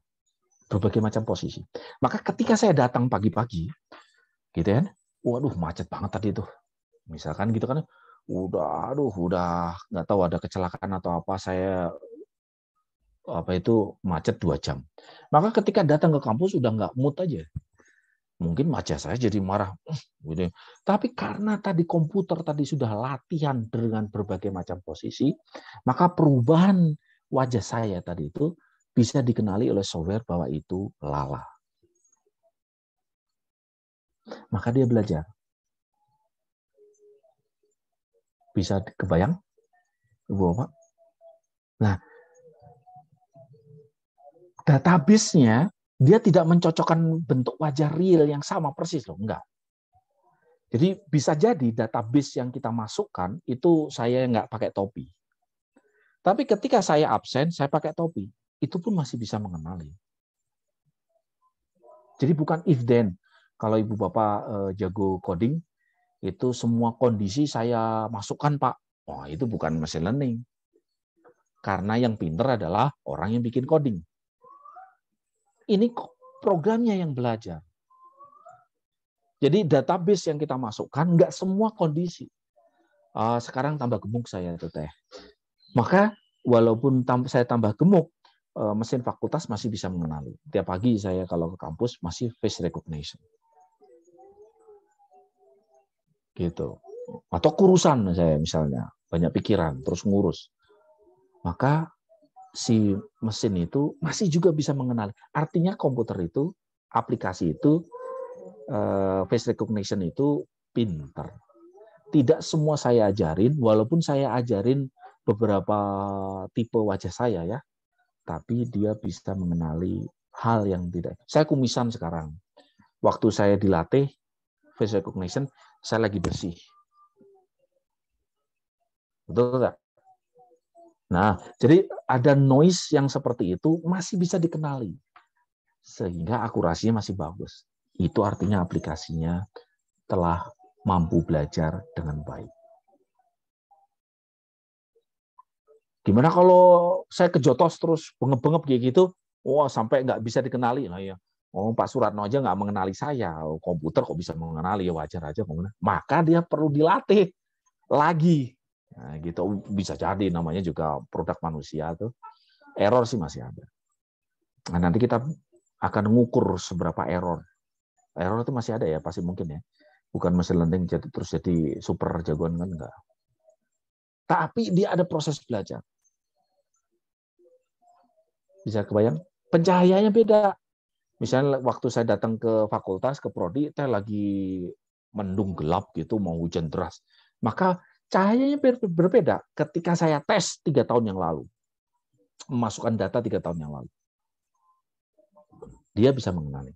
Berbagai macam posisi. Maka ketika saya datang pagi-pagi, gitu kan, waduh macet banget tadi itu. Misalkan gitu kan, udah nggak tahu ada kecelakaan atau apa, saya macet 2 jam. Maka ketika datang ke kampus udah nggak mood aja. Mungkin wajah saya jadi marah. Gitu. Tapi karena tadi komputer tadi sudah latihan dengan berbagai macam posisi, maka perubahan wajah saya tadi itu bisa dikenali oleh software bahwa itu Lala. Maka dia belajar. Bisa kebayang? Ibu Bapak? Nah, database-nya dia tidak mencocokkan bentuk wajah real yang sama persis loh, enggak. Jadi bisa jadi database yang kita masukkan itu saya nggak pakai topi. Tapi ketika saya absen, saya pakai topi. Itu pun masih bisa mengenali. Jadi bukan if then. Kalau Ibu Bapak jago coding, itu semua kondisi saya masukkan, Pak. Oh, itu bukan machine learning. Karena yang pinter adalah orang yang bikin coding. Ini programnya yang belajar. Jadi database yang kita masukkan nggak semua kondisi. Sekarang tambah gemuk saya itu teh. Maka walaupun saya tambah gemuk, mesin fakultas masih bisa mengenali. Tiap pagi saya kalau ke kampus masih face recognition. Gitu. Atau kurusan saya misalnya, banyak pikiran, terus ngurus. Maka si mesin itu masih juga bisa mengenali. Artinya komputer itu, aplikasi itu, face recognition itu pinter. Tidak semua saya ajarin, walaupun saya ajarin beberapa tipe wajah saya ya, tapi dia bisa mengenali hal yang tidak. Saya kumisan sekarang. Waktu saya dilatih face recognition, saya lagi bersih. Betul nggak? Nah, jadi ada noise yang seperti itu masih bisa dikenali. Sehingga akurasinya masih bagus. Itu artinya aplikasinya telah mampu belajar dengan baik. Gimana kalau saya kejotos terus bengep-bengep kayak gitu, sampai nggak bisa dikenali. Nah, ya. Pak Suratno aja nggak mengenali saya, komputer kok bisa mengenali, ya wajar aja. Maka dia perlu dilatih lagi. Nah, gitu bisa jadi namanya juga produk manusia tuh. Error sih masih ada. Nah, nanti kita akan mengukur seberapa error. Error itu masih ada ya, pasti mungkin ya. Bukan mesin learning terus jadi super jagoan kan enggak. Tapi dia ada proses belajar. Bisa kebayang? Pencahayaannya beda. Misalnya waktu saya datang ke fakultas, ke prodi, saya lagi mendung gelap gitu, mau hujan deras. Maka cahayanya berbeda ketika saya tes 3 tahun yang lalu. Memasukkan data 3 tahun yang lalu. Dia bisa mengenali.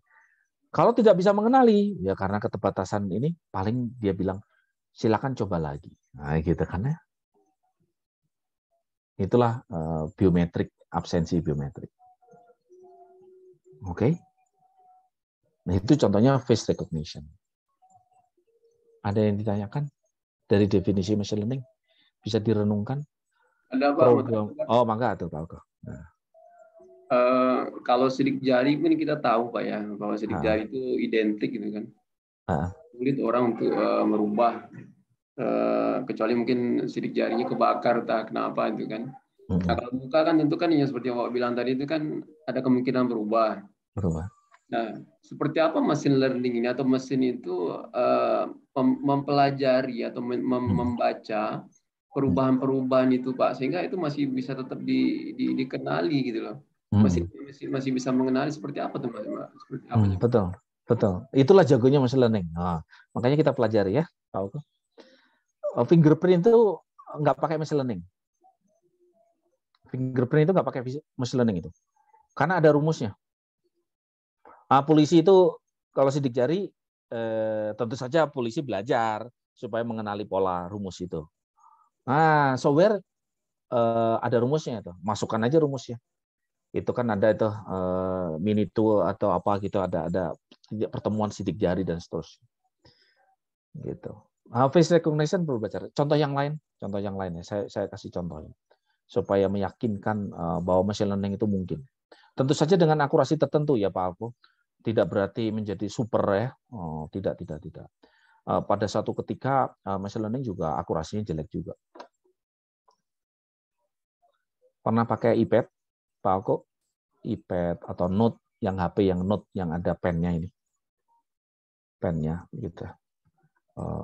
Kalau tidak bisa mengenali, ya karena keterbatasan ini, paling dia bilang, silakan coba lagi. Nah, gitu kan ya. Itulah biometrik, absensi biometrik. Oke. Nah, itu contohnya face recognition. Ada yang ditanyakan dari definisi machine learning? Bisa direnungkan? Ada Pak. Program. Oh, mangga tuh Pak. Nah. Kalau sidik jari kan kita tahu Pak ya, bahwa sidik jari itu identik gitu kan. Sulit orang untuk merubah, kecuali mungkin sidik jarinya kebakar tak kenapa itu kan. Nah, kalau muka kan tentu kan yang seperti yang Bapak bilang tadi itu kan ada kemungkinan berubah. Nah, seperti apa machine learning ini atau mesin itu mempelajari atau membaca perubahan-perubahan itu Pak, sehingga itu masih bisa tetap dikenali gitu loh. Masih bisa mengenali seperti apa tuh Mas? Seperti apa? Betul. Itulah jagonya machine learning. Nah, makanya kita pelajari ya, tahu. Fingerprint itu nggak pakai machine learning. Fingerprint itu nggak pakai machine learning itu, karena ada rumusnya. Polisi itu kalau sidik jari, tentu saja polisi belajar supaya mengenali pola rumus itu. Nah, software ada rumusnya itu, masukkan aja rumusnya. Itu kan ada itu mini tool atau apa gitu, ada pertemuan sidik jari dan seterusnya. Gitu. Face recognition perlu belajar. Contoh yang lain ya. Saya kasih contohnya supaya meyakinkan bahwa machine learning itu mungkin. Tentu saja dengan akurasi tertentu ya Pak Alko. Tidak berarti menjadi super ya. Tidak. Pada suatu ketika machine learning juga akurasinya jelek juga. Pernah pakai iPad, Pak Alko? iPad atau Note, yang HP yang Note yang ada pennya ini. Pennya gitu.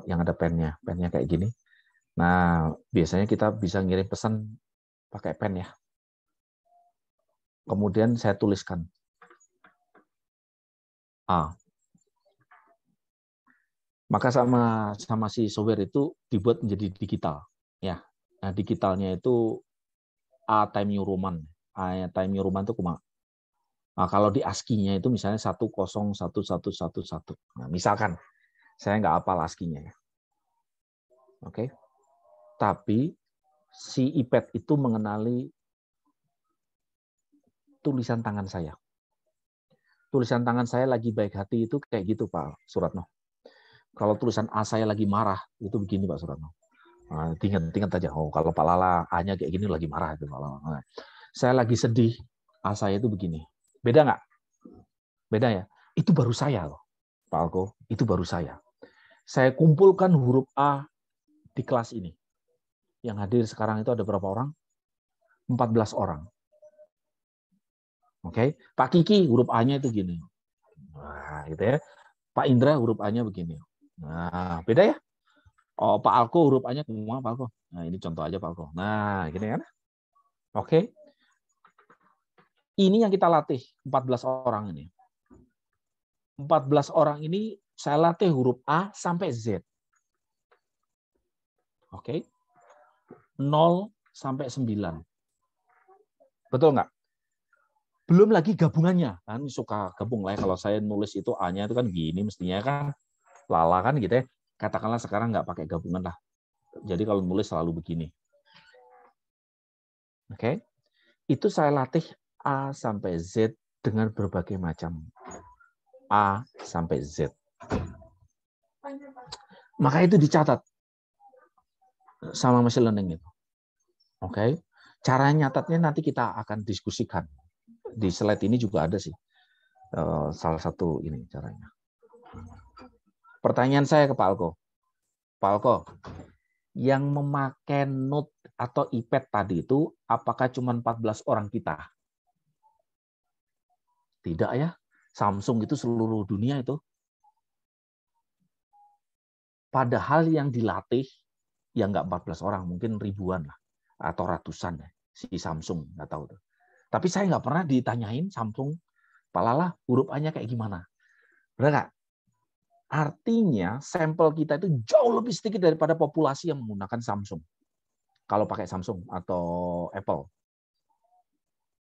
Yang ada pennya kayak gini. Nah, biasanya kita bisa ngirim pesan pakai pen ya. Kemudian saya tuliskan A. Maka sama si software itu dibuat menjadi digital. Ya. Nah, digitalnya itu A Time New Roman. A Time New Roman itu kumaha? Nah, kalau di ASCII-nya itu misalnya 101111. Nah, misalkan saya nggak hafal ASCII-nya ya. Oke. Tapi si iPad itu mengenali tulisan tangan saya. Tulisan tangan saya lagi baik hati itu kayak gitu Pak Suratno. Kalau tulisan A saya lagi marah, itu begini Pak Suratno. Nah, ingat aja, kalau Pak Lala A-nya kayak gini lagi marah itu Pak Lala. Nah, saya lagi sedih, A saya itu begini. Beda nggak? Beda ya. Itu baru saya loh, Pak Alko. Itu baru saya. Saya kumpulkan huruf A di kelas ini. Yang hadir sekarang itu ada berapa orang? 14 orang. Oke, Pak Kiki huruf A-nya itu gini. Nah, gitu ya. Pak Indra huruf A-nya begini. Nah, beda ya? Oh, Pak Alko huruf A-nya kemana, Pak Alko? Nah, ini contoh aja Pak Alko. Nah, gini kan? Oke. Ini yang kita latih, 14 orang ini. 14 orang ini saya latih huruf A sampai Z. Oke. 0 sampai 9. Betul nggak? Belum lagi gabungannya. Kan suka gabung lah ya. Kalau saya nulis itu A-nya itu kan gini, mestinya kan lala kan gitu ya. Katakanlah sekarang nggak pakai gabungan lah. Jadi kalau nulis selalu begini. Oke. Itu saya latih A sampai Z dengan berbagai macam A sampai Z. Maka itu dicatat sama machine learning itu. Oke. Cara nyatatnya nanti kita akan diskusikan. Di slide ini juga ada sih. Salah satu ini caranya. Pertanyaan saya ke Pak Alko. Pak Alko, yang memakai Note atau iPad tadi itu apakah cuma 14 orang kita? Tidak ya. Samsung itu seluruh dunia itu. Padahal yang dilatih ya nggak 14 orang, mungkin ribuan lah atau ratusan ya, si Samsung nggak tahu tuh. Tapi saya nggak pernah ditanyain Samsung, Pak Lala huruf A-nya kayak gimana. Benar nggak? Artinya sampel kita itu jauh lebih sedikit daripada populasi yang menggunakan Samsung. Kalau pakai Samsung atau Apple,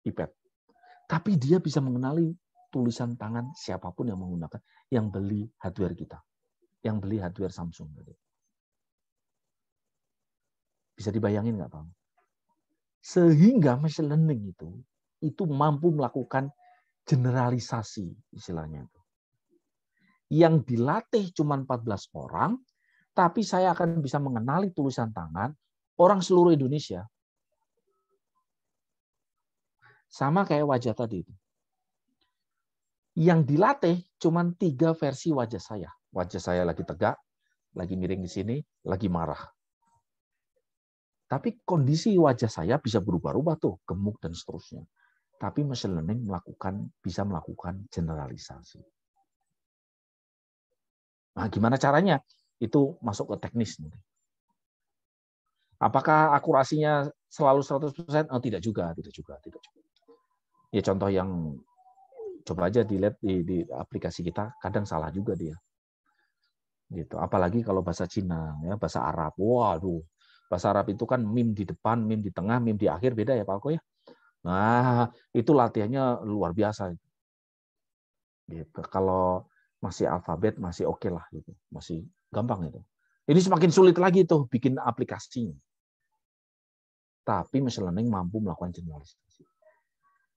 iPad. Tapi dia bisa mengenali tulisan tangan siapapun yang menggunakan, yang beli hardware kita, yang beli hardware Samsung. Bisa dibayangin nggak, Pak? Sehingga machine learning itu mampu melakukan generalisasi istilahnya. Yang dilatih cuma 14 orang, tapi saya akan bisa mengenali tulisan tangan orang seluruh Indonesia. Sama kayak wajah tadi itu. Yang dilatih cuma 3 versi wajah saya. Wajah saya lagi tegak, lagi miring di sini, lagi marah. Tapi kondisi wajah saya bisa berubah-ubah tuh, gemuk dan seterusnya. Tapi machine learning bisa melakukan generalisasi. Nah, gimana caranya? Itu masuk ke teknis. Apakah akurasinya selalu 100%? Oh, tidak juga. Ya contoh yang coba aja dilihat di aplikasi kita, kadang salah juga dia. Gitu. Apalagi kalau bahasa Cina, ya, bahasa Arab. Waduh, bahasa Arab itu kan mim di depan, mim di tengah, mim di akhir, beda ya Pak Alko ya. Nah, itu latihannya luar biasa. Gitu. Kalau masih alfabet masih oke lah gitu, masih gampang itu. Ini semakin sulit lagi tuh bikin aplikasinya. Tapi machine learning mampu melakukan generalisasi.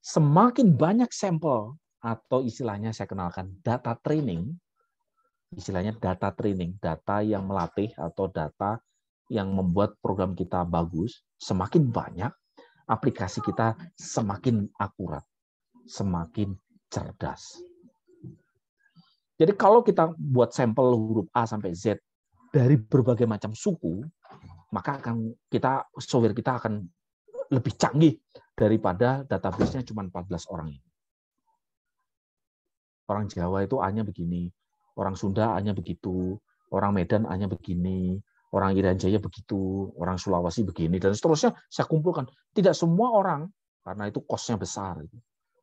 Semakin banyak sampel atau istilahnya saya kenalkan data training, istilahnya data training, data yang melatih atau data yang membuat program kita bagus, semakin banyak aplikasi kita semakin akurat, semakin cerdas. Jadi kalau kita buat sampel huruf A sampai Z dari berbagai macam suku, maka software kita akan lebih canggih daripada database-nya cuma 14 orang ini. Orang Jawa itu A-nya begini, orang Sunda A-nya begitu, orang Medan A-nya begini, orang Irian Jaya begitu, orang Sulawesi begini, dan seterusnya saya kumpulkan. Tidak semua orang, karena itu cost-nya besar.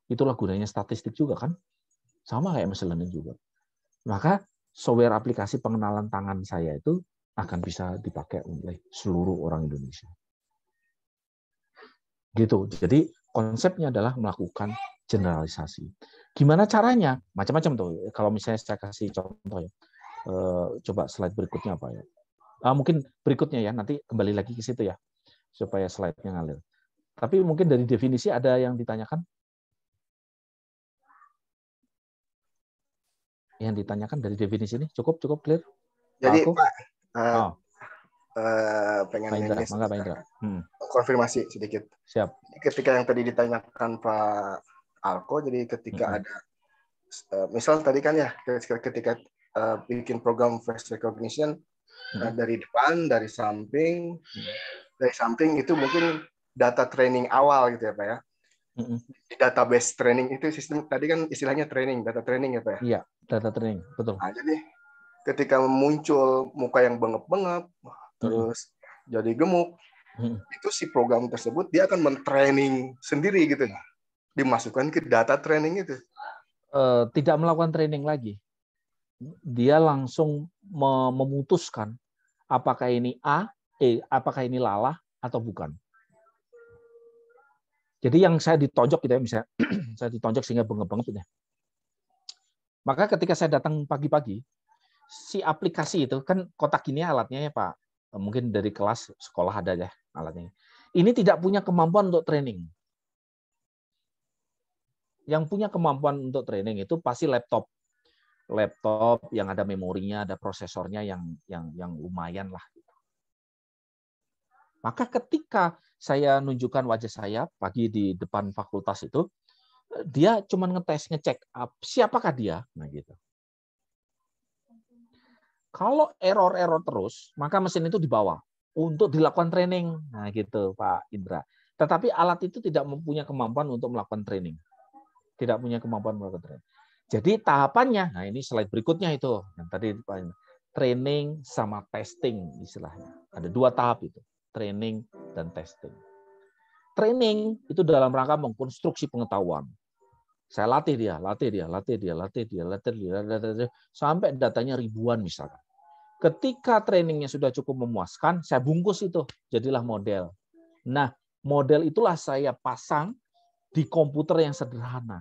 Itulah gunanya statistik juga kan. Sama kayak machine learning juga. Maka software aplikasi pengenalan tangan saya itu akan bisa dipakai oleh seluruh orang Indonesia. Gitu. Jadi konsepnya adalah melakukan generalisasi. Gimana caranya? Macam-macam tuh. Kalau misalnya saya kasih contoh ya. Coba slide berikutnya apa ya? Mungkin berikutnya ya. Nanti kembali lagi ke situ ya. Supaya slide-nya ngalir. Tapi mungkin dari definisi ada yang ditanyakan? Yang ditanyakan dari definisi ini cukup clear? Jadi Pak, pengen Pak Indra. Konfirmasi sedikit. Siap. Ketika yang tadi ditanyakan Pak Alko, jadi ketika ada misal tadi kan ya ketika bikin program face recognition dari depan, dari samping itu mungkin data training awal gitu ya Pak ya. Di database training itu sistem tadi kan istilahnya data training ya Pak ya. Iya, data training, betul. Nah, jadi ketika muncul muka yang bengep-bengep, terus jadi gemuk, itu si program tersebut dia akan men-training sendiri gitu ya, dimasukkan ke data training itu. Tidak melakukan training lagi, dia langsung memutuskan apakah ini apakah ini lalah atau bukan. Jadi yang saya ditonjok gitu ya, misalnya saya ditonjok sehingga bengep-bengep gitu ya. Maka ketika saya datang pagi-pagi, si aplikasi itu kan kotak ini alatnya ya Pak, mungkin dari kelas sekolah ada ya alatnya. Ini tidak punya kemampuan untuk training. Yang punya kemampuan untuk training itu pasti laptop yang ada memorinya, ada prosesornya yang lumayan lah. Maka ketika saya nunjukkan wajah saya pagi di depan fakultas itu, dia cuma ngecek siapakah dia, nah gitu. Kalau error terus, maka mesin itu dibawa untuk dilakukan training, nah gitu Pak Indra. Tetapi alat itu tidak mempunyai kemampuan untuk melakukan training, tidak punya kemampuan melakukan training. Jadi tahapannya, nah ini slide berikutnya itu, yang tadi Pak Indra, training sama testing istilahnya. Ada 2 tahap itu. Training dan testing. Training itu dalam rangka mengkonstruksi pengetahuan. Saya latih dia, sampai datanya ribuan misalkan. Ketika trainingnya sudah cukup memuaskan, saya bungkus itu, jadilah model. Nah, model itulah saya pasang di komputer yang sederhana,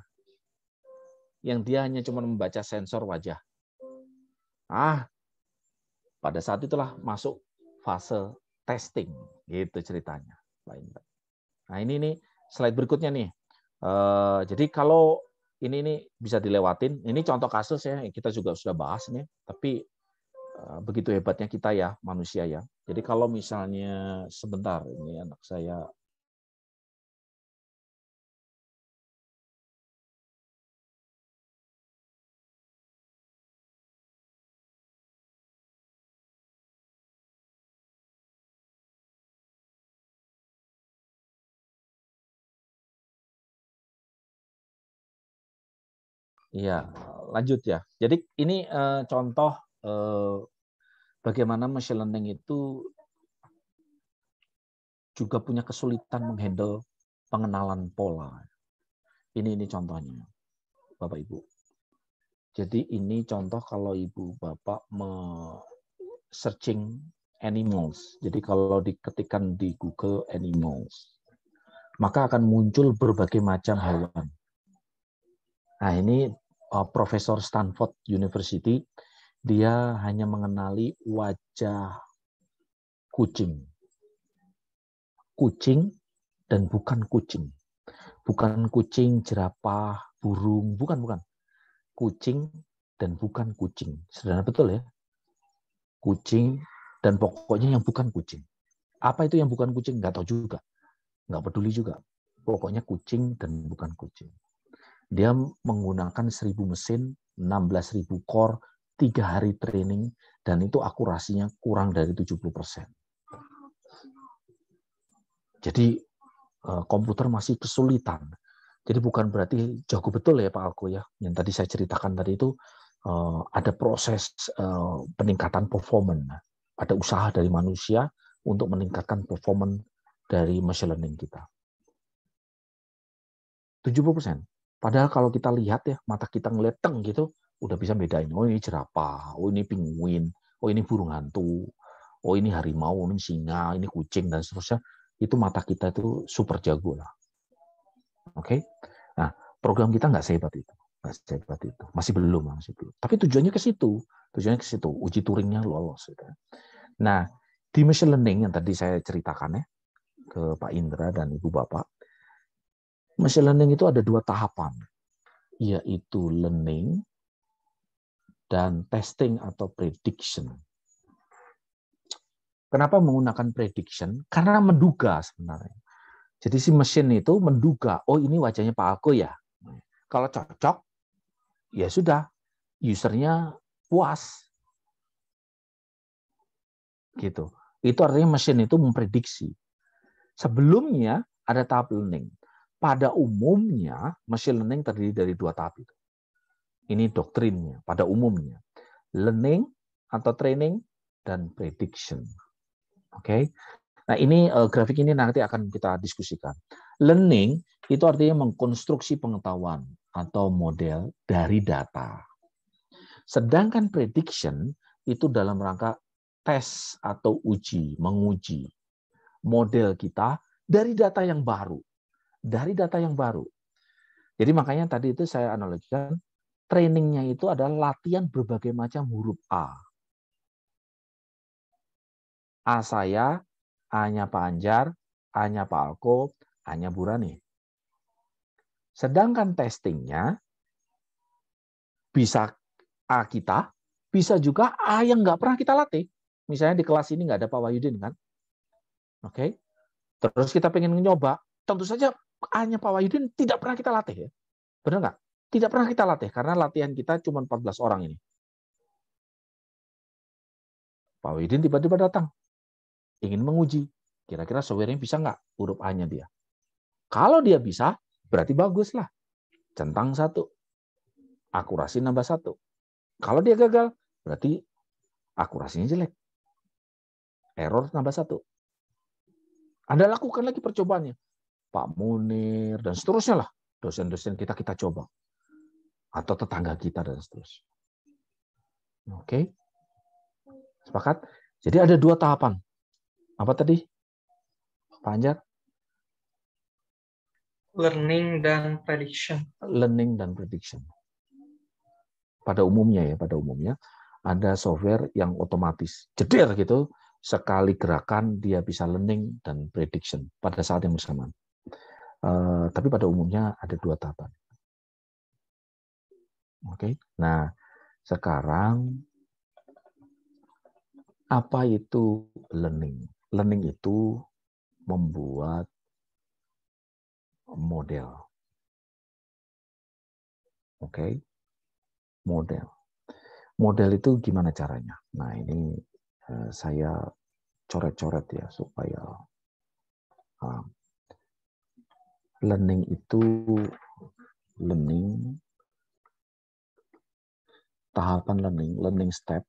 yang dia hanya cuma membaca sensor wajah. Pada saat itulah masuk fase testing, gitu ceritanya. Nah ini nih slide berikutnya nih. Jadi kalau ini bisa dilewatin. Ini contoh kasus ya, kita juga sudah bahas nih. Tapi begitu hebatnya kita ya manusia ya. Jadi kalau misalnya sebentar, ini anak saya. Iya, lanjut ya. Jadi ini contoh bagaimana machine learning itu juga punya kesulitan menghandle pengenalan pola. Ini contohnya, Bapak Ibu. Jadi ini contoh kalau Ibu Bapak searching animals. Jadi kalau diketikkan di Google animals, maka akan muncul berbagai macam hewan. Nah ini Profesor Stanford University, dia hanya mengenali wajah kucing. Kucing dan bukan kucing. Bukan kucing, jerapah, burung, bukan. Kucing dan bukan kucing. Sederhana betul ya. Kucing dan pokoknya yang bukan kucing. Apa itu yang bukan kucing? Nggak tahu juga. Nggak peduli juga. Pokoknya kucing dan bukan kucing. Dia menggunakan 1000 mesin, 16.000 core, 3 hari training, dan itu akurasinya kurang dari 70%. Jadi komputer masih kesulitan. Jadi bukan berarti jago betul ya Pak Alko ya. Yang tadi saya ceritakan tadi itu ada proses peningkatan performance. Ada usaha dari manusia untuk meningkatkan performance dari machine learning kita. 70%. Padahal kalau kita lihat ya, mata kita ngeliat gitu, udah bisa bedain. Oh ini jerapah, oh ini penguin, oh ini burung hantu, oh ini harimau, ini singa, ini kucing, dan seterusnya. Itu mata kita itu super jago lah. Oke? Nah, program kita nggak sehebat itu. Masih belum. Tapi tujuannya ke situ. Uji Turingnya lolos. Nah, di machine learning yang tadi saya ceritakan ya, ke Pak Indra dan Ibu Bapak, machine learning itu ada 2 tahapan, yaitu learning dan testing atau prediction. Kenapa menggunakan prediction? Karena menduga sebenarnya. Jadi si mesin itu menduga, oh ini wajahnya Pak Alko ya. Kalau cocok, ya sudah, usernya puas. Gitu. Itu artinya mesin itu memprediksi. Sebelumnya ada tahap learning. Pada umumnya machine learning terdiri dari 2 tahap itu. Ini doktrinnya pada umumnya. Learning atau training dan prediction. Oke. Nah, ini grafik ini nanti akan kita diskusikan. Learning itu artinya mengkonstruksi pengetahuan atau model dari data. Sedangkan prediction itu dalam rangka tes atau menguji model kita dari data yang baru. Dari data yang baru. Jadi makanya tadi itu saya analogikan, trainingnya itu adalah latihan berbagai macam huruf A. A saya, A-nya Pak Anjar, A-nya Pak Alko, A-nya Bu Rani. Sedangkan testingnya bisa A kita, bisa juga A yang nggak pernah kita latih. Misalnya di kelas ini nggak ada Pak Wahyudin kan? Oke. Terus kita pengen nyoba, tentu saja A-nya Pak Wahyudin tidak pernah kita latih ya. Benar nggak? Tidak pernah kita latih karena latihan kita cuma 14 orang ini. Pak Wahyudin tiba-tiba datang, ingin menguji. Kira-kira software-nya bisa nggak huruf A-nya dia? Kalau dia bisa, berarti bagus lah. Centang 1. Akurasi nambah 1. Kalau dia gagal, berarti akurasinya jelek. Error nambah 1. Anda lakukan lagi percobaannya. Pak Munir, dan seterusnya lah. Dosen-dosen kita coba. Atau tetangga kita, dan seterusnya. Oke. Sepakat? Jadi ada 2 tahapan. Apa tadi? Pak Anjar? Learning dan prediction. Learning dan prediction. Pada umumnya ada software yang otomatis jeder gitu, sekali gerakan dia bisa learning dan prediction pada saat yang bersamaan. Tapi pada umumnya ada 2 tahapan. Oke. Nah, sekarang apa itu learning? Learning itu membuat model. Oke. Model. Model itu gimana caranya? Nah, ini saya coret-coret ya supaya learning tahapan learning step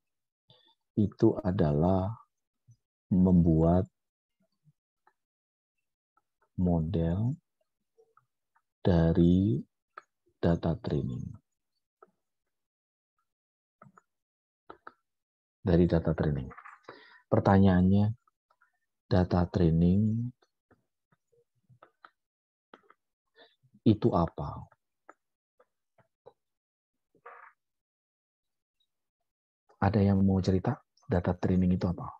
itu adalah membuat model dari data training. Dari data training. Pertanyaannya, data training itu apa? Ada yang mau cerita? Data training itu apa?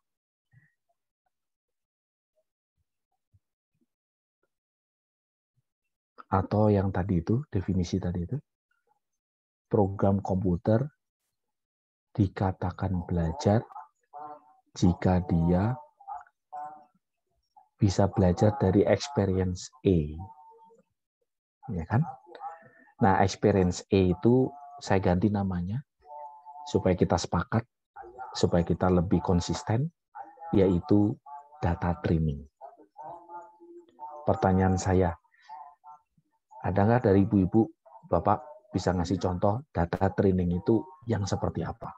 Atau yang tadi itu, definisi tadi itu, program komputer dikatakan belajar jika dia bisa belajar dari experience A. Ya kan? Nah, experience A itu saya ganti namanya supaya kita sepakat, supaya kita lebih konsisten, yaitu data training. Pertanyaan saya, ada nggak dari ibu-ibu, bapak bisa ngasih contoh data training itu yang seperti apa?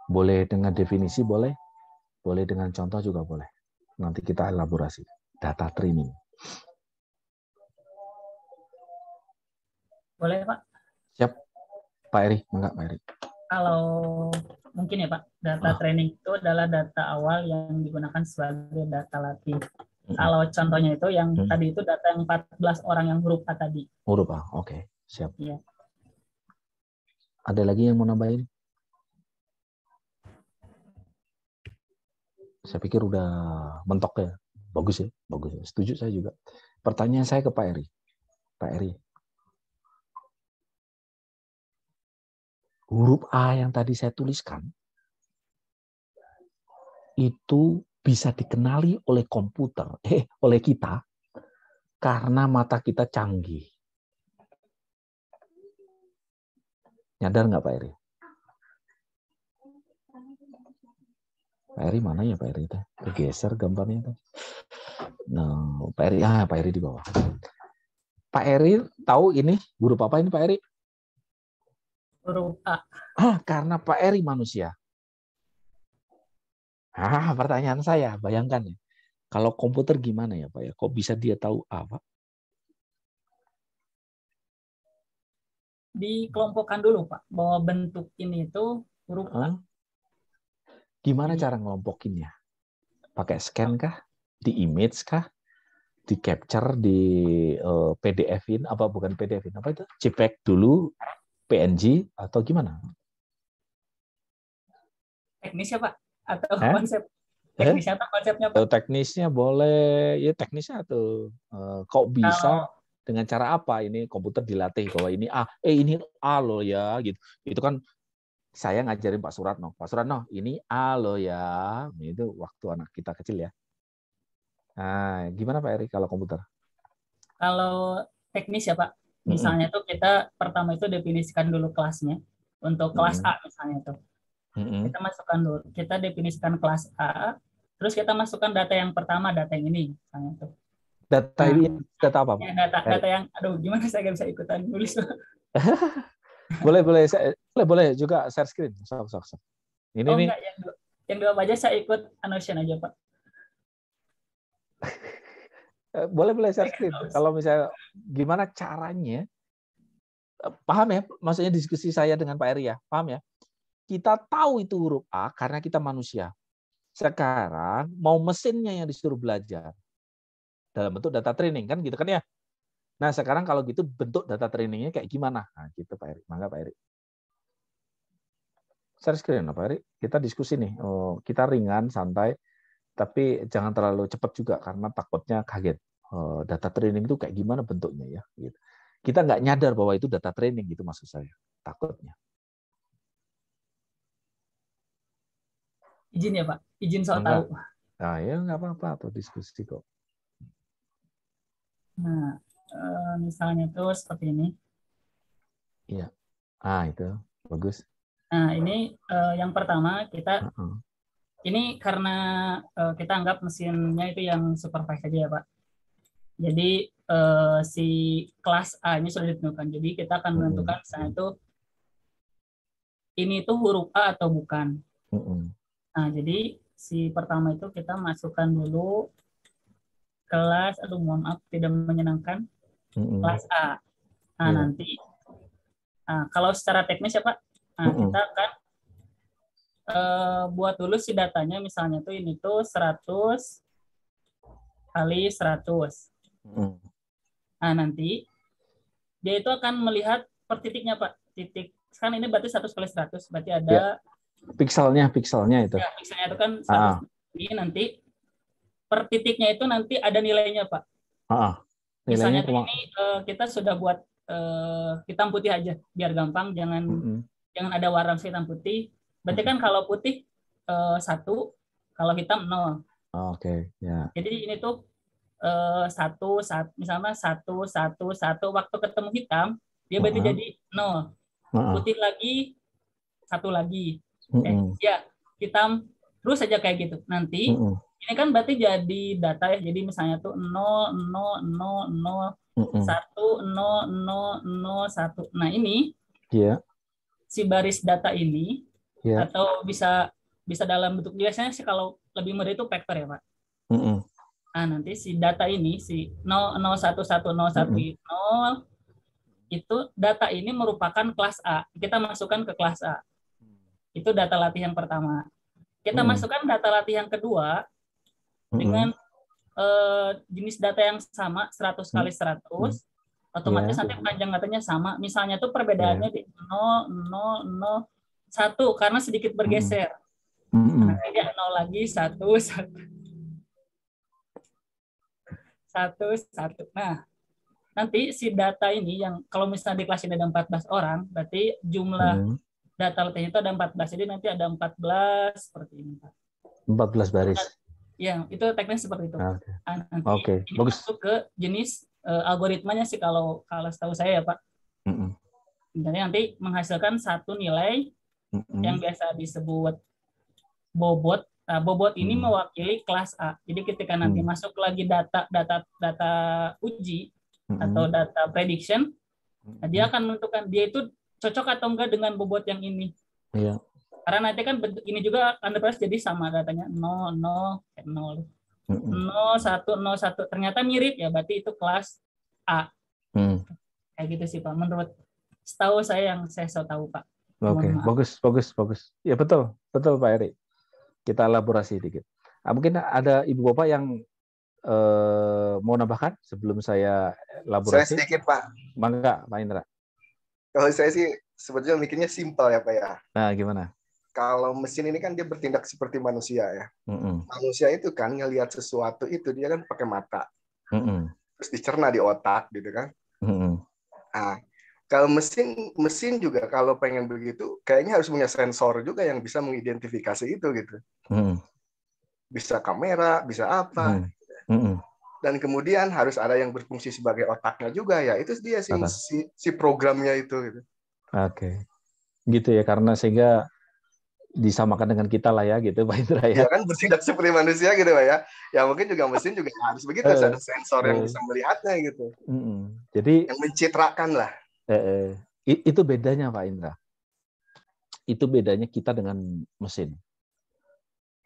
Boleh dengan definisi, boleh dengan contoh juga boleh. Nanti kita elaborasi. Data training. Boleh, Pak? Siap. Pak Eri, enggak Pak Eri. Kalau mungkin ya Pak, data training itu adalah data awal yang digunakan sebagai data latih. Kalau contohnya itu yang tadi itu data yang 14 orang yang huruf A tadi. Huruf A, oke. Siap. Iya. Ada lagi yang mau nambahin? Saya pikir udah mentok ya. Bagus ya, bagus ya. Setuju saya juga. Pertanyaan saya ke Pak Eri. Pak Eri. Huruf A yang tadi saya tuliskan itu bisa dikenali oleh komputer, oleh kita karena mata kita canggih. Nyadar nggak Pak Eri? Pak Eri mana ya Pak Eri itu? Bergeser gambarnya itu. Nah, Pak Eri di bawah. Pak Eri tahu ini huruf apa ini Pak Eri? Huruf A. Karena Pak Eri manusia. Pertanyaan saya, bayangkan ya. Kalau komputer gimana ya Pak ya? Kok bisa dia tahu A, Pak? Dikelompokkan dulu Pak, bahwa bentuk ini itu huruf A. Gimana cara ngelompokinnya? Pakai scan kah? Di image kah? Di capture, di PDF-in, apa bukan PDF-in, apa itu? JPEG dulu, PNG, atau gimana? Teknis ya Pak? Atau konsep? Teknisnya atau konsepnya Pak? Teknisnya boleh, ya teknisnya tuh. Kok bisa, dengan cara apa? Ini komputer dilatih bahwa ini A, ini A loh ya, gitu. Itu kan saya ngajarin Pak Suratno. Pak Suratno, ini A loh ya. Itu waktu anak kita kecil ya. Nah, gimana Pak Eri kalau komputer? Kalau teknis ya Pak, misalnya tuh kita pertama itu definisikan dulu kelasnya. Untuk kelas A misalnya tuh. Kita masukkan dulu, kita definisikan kelas A, terus kita masukkan data yang pertama, data yang ini misalnya tuh. Data ini data apa Pak? Ya, data yang, aduh gimana saya nggak bisa ikutan nulis. boleh juga share screen. Sok. Ini nih. Enggak, yang dua aja saya ikut Notion aja Pak. Boleh share screen. Kalau misalnya gimana caranya, paham ya? Maksudnya diskusi saya dengan Pak Eri ya, paham ya? Kita tahu itu huruf A karena kita manusia. Sekarang mau mesinnya yang disuruh belajar dalam bentuk data training kan gitu kan ya. Nah sekarang kalau gitu bentuk data trainingnya kayak gimana? Nah gitu Pak Eri. Mangga Pak Eri. Share screen Pak Eri. Kita diskusi nih. Kita ringan, santai. Tapi jangan terlalu cepat juga karena takutnya kaget. Data training itu kayak gimana bentuknya ya? Gitu. Kita nggak nyadar bahwa itu data training gitu maksud saya. Takutnya. Izin ya Pak, izin soal tahu. Nah ya nggak apa-apa, atau diskusi kok. Nah, misalnya tuh seperti ini. Iya. Itu bagus. Nah ini yang pertama kita. Ini karena kita anggap mesinnya itu yang supervise aja ya Pak. Jadi si kelas A ini sudah ditentukan. Jadi kita akan menentukan misalnya itu ini tuh huruf A atau bukan. Nah jadi si pertama itu kita masukkan dulu kelas, mohon maaf tidak menyenangkan, kelas A. Nah nanti, kalau secara teknis ya Pak, kita akan buat dulu si datanya, misalnya tuh ini tuh 100 kali 100. Nah nanti dia itu akan melihat per titiknya Pak, titik kan ini berarti 100 kali 100 berarti ada pikselnya itu. Ya, pikselnya itu kan 100. Ini nanti per titiknya itu nanti ada nilainya Pak. Misalnya ini kita sudah buat hitam putih aja biar gampang, jangan ada warna hitam putih. Berarti kan kalau putih 1, kalau hitam 0. Oke, ya. Jadi ini tuh 1, misalnya 1, waktu ketemu hitam dia berarti jadi 0. Putih lagi 1 lagi. Ya, hitam terus saja kayak gitu. Nanti ini kan berarti jadi data ya. Jadi misalnya tuh 0, 0, 0, 0, 1, 0, 0, 1. Nah, ini si baris data ini atau bisa dalam bentuk, biasanya sih kalau lebih mudah itu vektor ya Pak. Nah nanti si data ini si 0011010 itu data ini merupakan kelas A. Kita masukkan ke kelas A. Itu data latih yang pertama. Kita masukkan data latih yang kedua dengan jenis data yang sama 100 kali 100. Otomatis nanti panjang datanya sama. Misalnya tuh perbedaannya di 0, 0, 0, 1 karena sedikit bergeser. Nanti dia 0 lagi 1, 1. 1. Nah, nanti si data ini yang kalau misalnya di kelas ini ada 14 orang, berarti jumlah data latihnya itu ada 14. Jadi nanti ada 14 seperti ini, Pak. 14 baris. Ya, itu teknis seperti itu. Nanti ini masuk ke jenis algoritmanya sih kalau setahu saya ya, Pak. Misalnya nanti menghasilkan satu nilai yang biasa disebut bobot. Nah, bobot ini mewakili kelas A. Jadi ketika nanti masuk lagi data uji atau data prediction, nah dia akan menentukan dia itu cocok atau enggak dengan bobot yang ini. Iya. Karena nanti kan ini juga underprice jadi sama datanya 0, 0, 0, 0, 1, 0, 1. Ternyata mirip ya, berarti itu kelas A. Kayak gitu sih Pak. Menurut setahu saya yang saya tahu Pak. Oke, bagus. Ya betul Pak Eri. Kita elaborasi dikit. Nah, mungkin ada ibu bapak yang mau nambahkan sebelum saya elaborasi. Saya sedikit Pak. Mangga Pak Indra. Kalau saya sih sebetulnya mikirnya simpel ya Pak ya. Nah gimana? Kalau mesin ini kan dia bertindak seperti manusia ya. Manusia itu kan ngelihat sesuatu itu dia kan pakai mata. Terus dicerna di otak gitu kan. Nah, kalau mesin juga kalau pengen begitu, kayaknya harus punya sensor juga yang bisa mengidentifikasi itu gitu. Bisa kamera, bisa apa. Dan kemudian harus ada yang berfungsi sebagai otaknya juga ya. Itu dia si programnya itu. Gitu. Oke, gitu ya karena sehingga disamakan dengan kita lah ya gitu Pak Indra ya. Ya kan bertindak seperti manusia gitu Pak ya. Ya mungkin juga mesin juga harus begitu, ada sensor yang bisa melihatnya gitu. Jadi yang mencitrakan lah. Itu bedanya Pak Indra. Itu bedanya kita dengan mesin.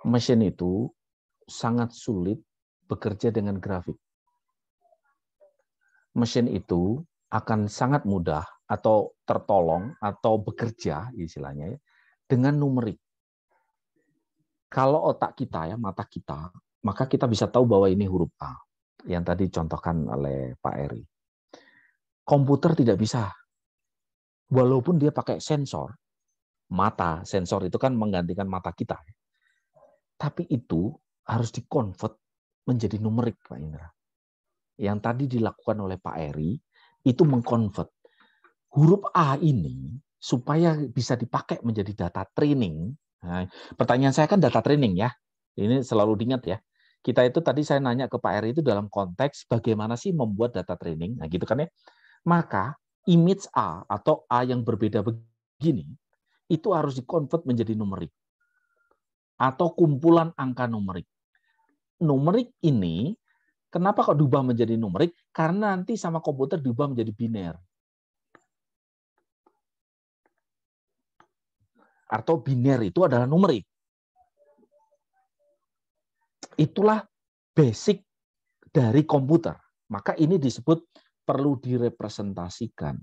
Mesin itu sangat sulit bekerja dengan grafik. Mesin itu akan sangat mudah atau tertolong atau bekerja istilahnya dengan numerik. Kalau otak kita ya, mata kita, maka kita bisa tahu bahwa ini huruf A yang tadi contohkan oleh Pak Eri. Komputer tidak bisa. Walaupun dia pakai sensor, mata, sensor itu kan menggantikan mata kita. Tapi itu harus dikonvert menjadi numerik, Pak Indra. Yang tadi dilakukan oleh Pak Eri, itu mengkonvert huruf A ini supaya bisa dipakai menjadi data training. Nah, pertanyaan saya kan data training ya. Ini selalu diingat ya. Kita itu tadi saya nanya ke Pak Eri itu dalam konteks bagaimana sih membuat data training. Nah gitu kan ya. Maka image A atau A yang berbeda begini, itu harus dikonvert menjadi numerik. Atau kumpulan angka numerik. Numerik ini, kenapa kok diubah menjadi numerik? Karena nanti sama komputer diubah menjadi biner. Atau biner itu adalah numerik. Itulah basic dari komputer. Maka ini disebut perlu direpresentasikan.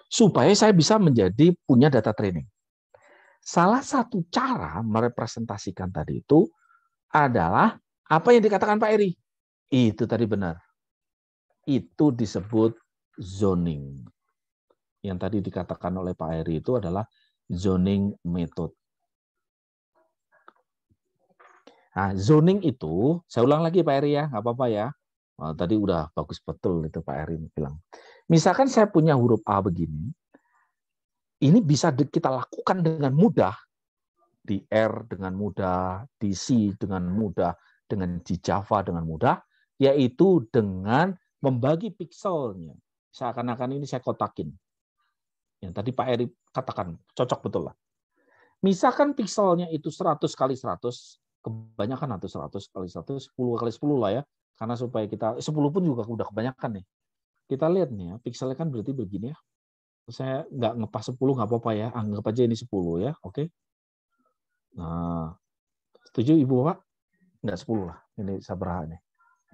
Supaya saya bisa menjadi punya data training. Salah satu cara merepresentasikan tadi itu adalah apa yang dikatakan Pak Eri. Itu tadi benar. Itu disebut zoning. Yang tadi dikatakan oleh Pak Eri itu adalah zoning method. Nah, zoning itu, saya ulang lagi Pak Eri ya, nggak apa-apa ya. Nah, tadi udah bagus betul itu Pak Eri bilang. Misalkan saya punya huruf A begini, ini bisa kita lakukan dengan mudah, di R dengan mudah, di C dengan mudah, dengan di Java dengan mudah, yaitu dengan membagi pikselnya. Seakan-akan ini saya kotakin. Yang tadi Pak Eri katakan, cocok betul lah. Misalkan pikselnya itu 100 kali 100, kebanyakan atau 100 kali 100, 10 kali 10 lah ya. Karena supaya kita, 10 pun juga udah kebanyakan nih. Kita lihat nih ya, pikselnya kan berarti begini ya. Saya nggak ngepas 10, nggak apa-apa ya. Anggap aja ini 10 ya, oke. Nah, setuju Ibu Bapak? Nggak 10 lah. Ini sabaraha nih.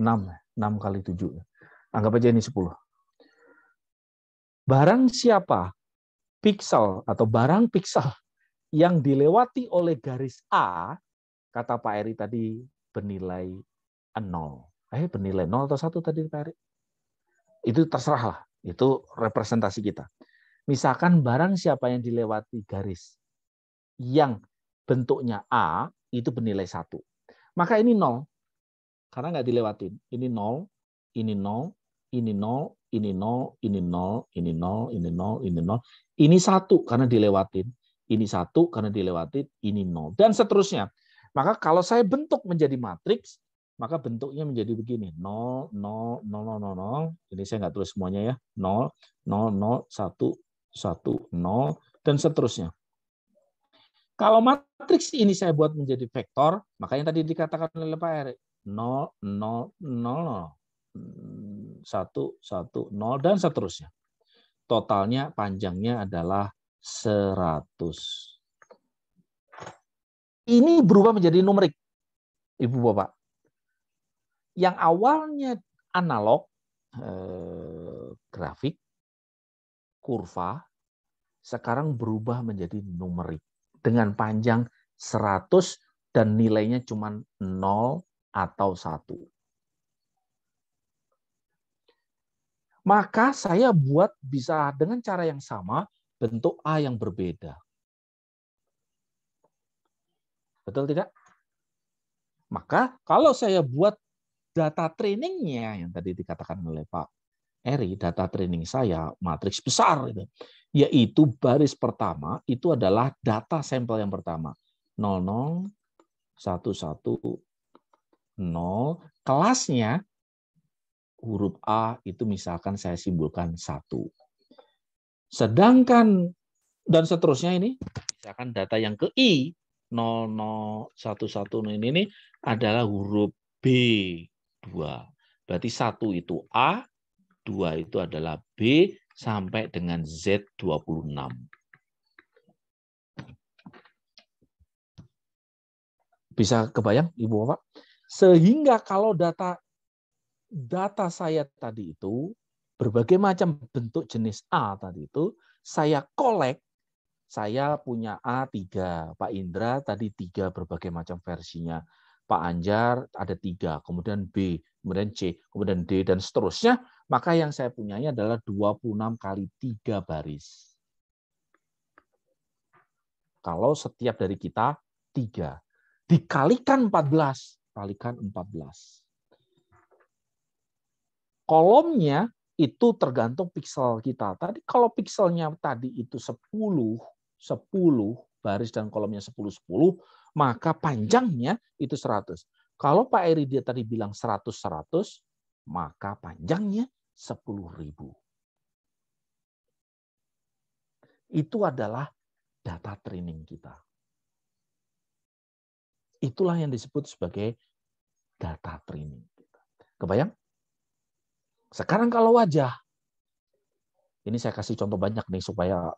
6 kali 7. Anggap aja ini 10. Barang siapa piksel atau barang piksel yang dilewati oleh garis A, kata Pak Eri tadi bernilai 0. Bernilai 0 atau 1 tadi Pak Eri? Itu terserah lah. Itu representasi kita. Misalkan barang siapa yang dilewati garis yang bentuknya A, itu bernilai 1. Maka ini 0. Karena nggak dilewatin. Ini 0, ini 0, ini 0, ini 0, ini 0, ini 0, ini 0, ini 0. Ini 1 karena dilewatin. Ini 1 karena dilewatin, ini 0. Dan seterusnya. Maka kalau saya bentuk menjadi matriks, maka bentuknya menjadi begini. 0, 0, 0, 0, 0. Ini saya nggak tulis semuanya ya. 0, 0, 0, 1, 1, 0, dan seterusnya. Kalau matriks ini saya buat menjadi vektor, maka yang tadi dikatakan oleh Pak Erik, 0, 0, 0, 1, 1, 0, dan seterusnya. Totalnya panjangnya adalah 100. Ini berubah menjadi numerik, Ibu Bapak. Yang awalnya analog, grafik, kurva, sekarang berubah menjadi numerik dengan panjang 100 dan nilainya cuma 0 atau 1. Maka saya buat bisa dengan cara yang sama bentuk A yang berbeda. Betul tidak? Maka kalau saya buat data trainingnya yang tadi dikatakan oleh Pak Eri, data training saya matriks besar itu, yaitu baris pertama itu adalah data sampel yang pertama 00 11 0, kelasnya huruf A itu misalkan saya simbolkan 1. Sedangkan dan seterusnya ini misalkan data yang ke I 00 11 ini adalah huruf B2. Berarti 1 itu A, 2 itu adalah B, sampai dengan Z26. Bisa kebayang, Ibu Bapak? Sehingga kalau data saya tadi itu, berbagai macam bentuk jenis A tadi itu, saya kolek, saya punya A3, Pak Indra tadi 3 berbagai macam versinya. Pak Anjar ada 3, kemudian B, kemudian C, kemudian D, dan seterusnya. Maka yang saya punyanya adalah 26 kali 3 baris. Kalau setiap dari kita 3. Dikalikan 14. Kalikan 14. Kolomnya itu tergantung piksel kita. Tadi kalau pikselnya tadi itu 10 baris dan kolomnya 10, maka panjangnya itu 100. Kalau Pak Eri dia tadi bilang 100, maka panjangnya 10.000. Itu adalah data training kita. Itulah yang disebut sebagai data training. Kebayang? Sekarang kalau wajah, ini saya kasih contoh banyak nih supaya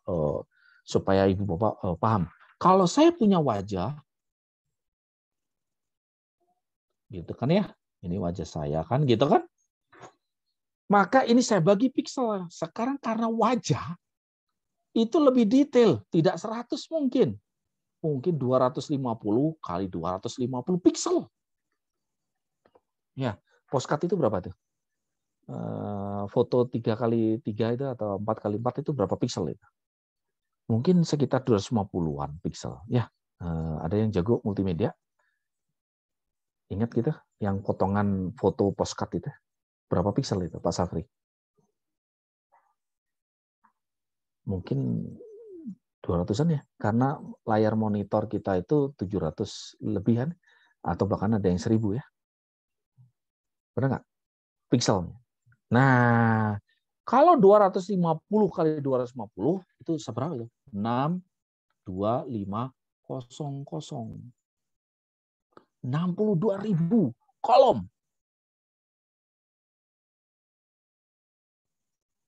Ibu Bapak paham. Kalau saya punya wajah, gitu kan ya, ini wajah saya kan, gitu kan? Maka ini saya bagi piksel. Sekarang karena wajah itu lebih detail, tidak 100 mungkin 250 kali 250 piksel. Ya, postcard itu berapa tuh? Foto 3x3 itu atau 4x4 itu berapa piksel itu? Mungkin sekitar 250-an piksel. Ya, ada yang jago multimedia? Ingat gitu, yang potongan foto postcard itu berapa piksel itu, Pak Safri? Mungkin 200-an ya, karena layar monitor kita itu 700 lebihan, atau bahkan ada yang 1000 ya. Benar nggak? Pikselnya. Nah, kalau 250 kali 250 itu seberapa itu? 62500. 62.000 kolom.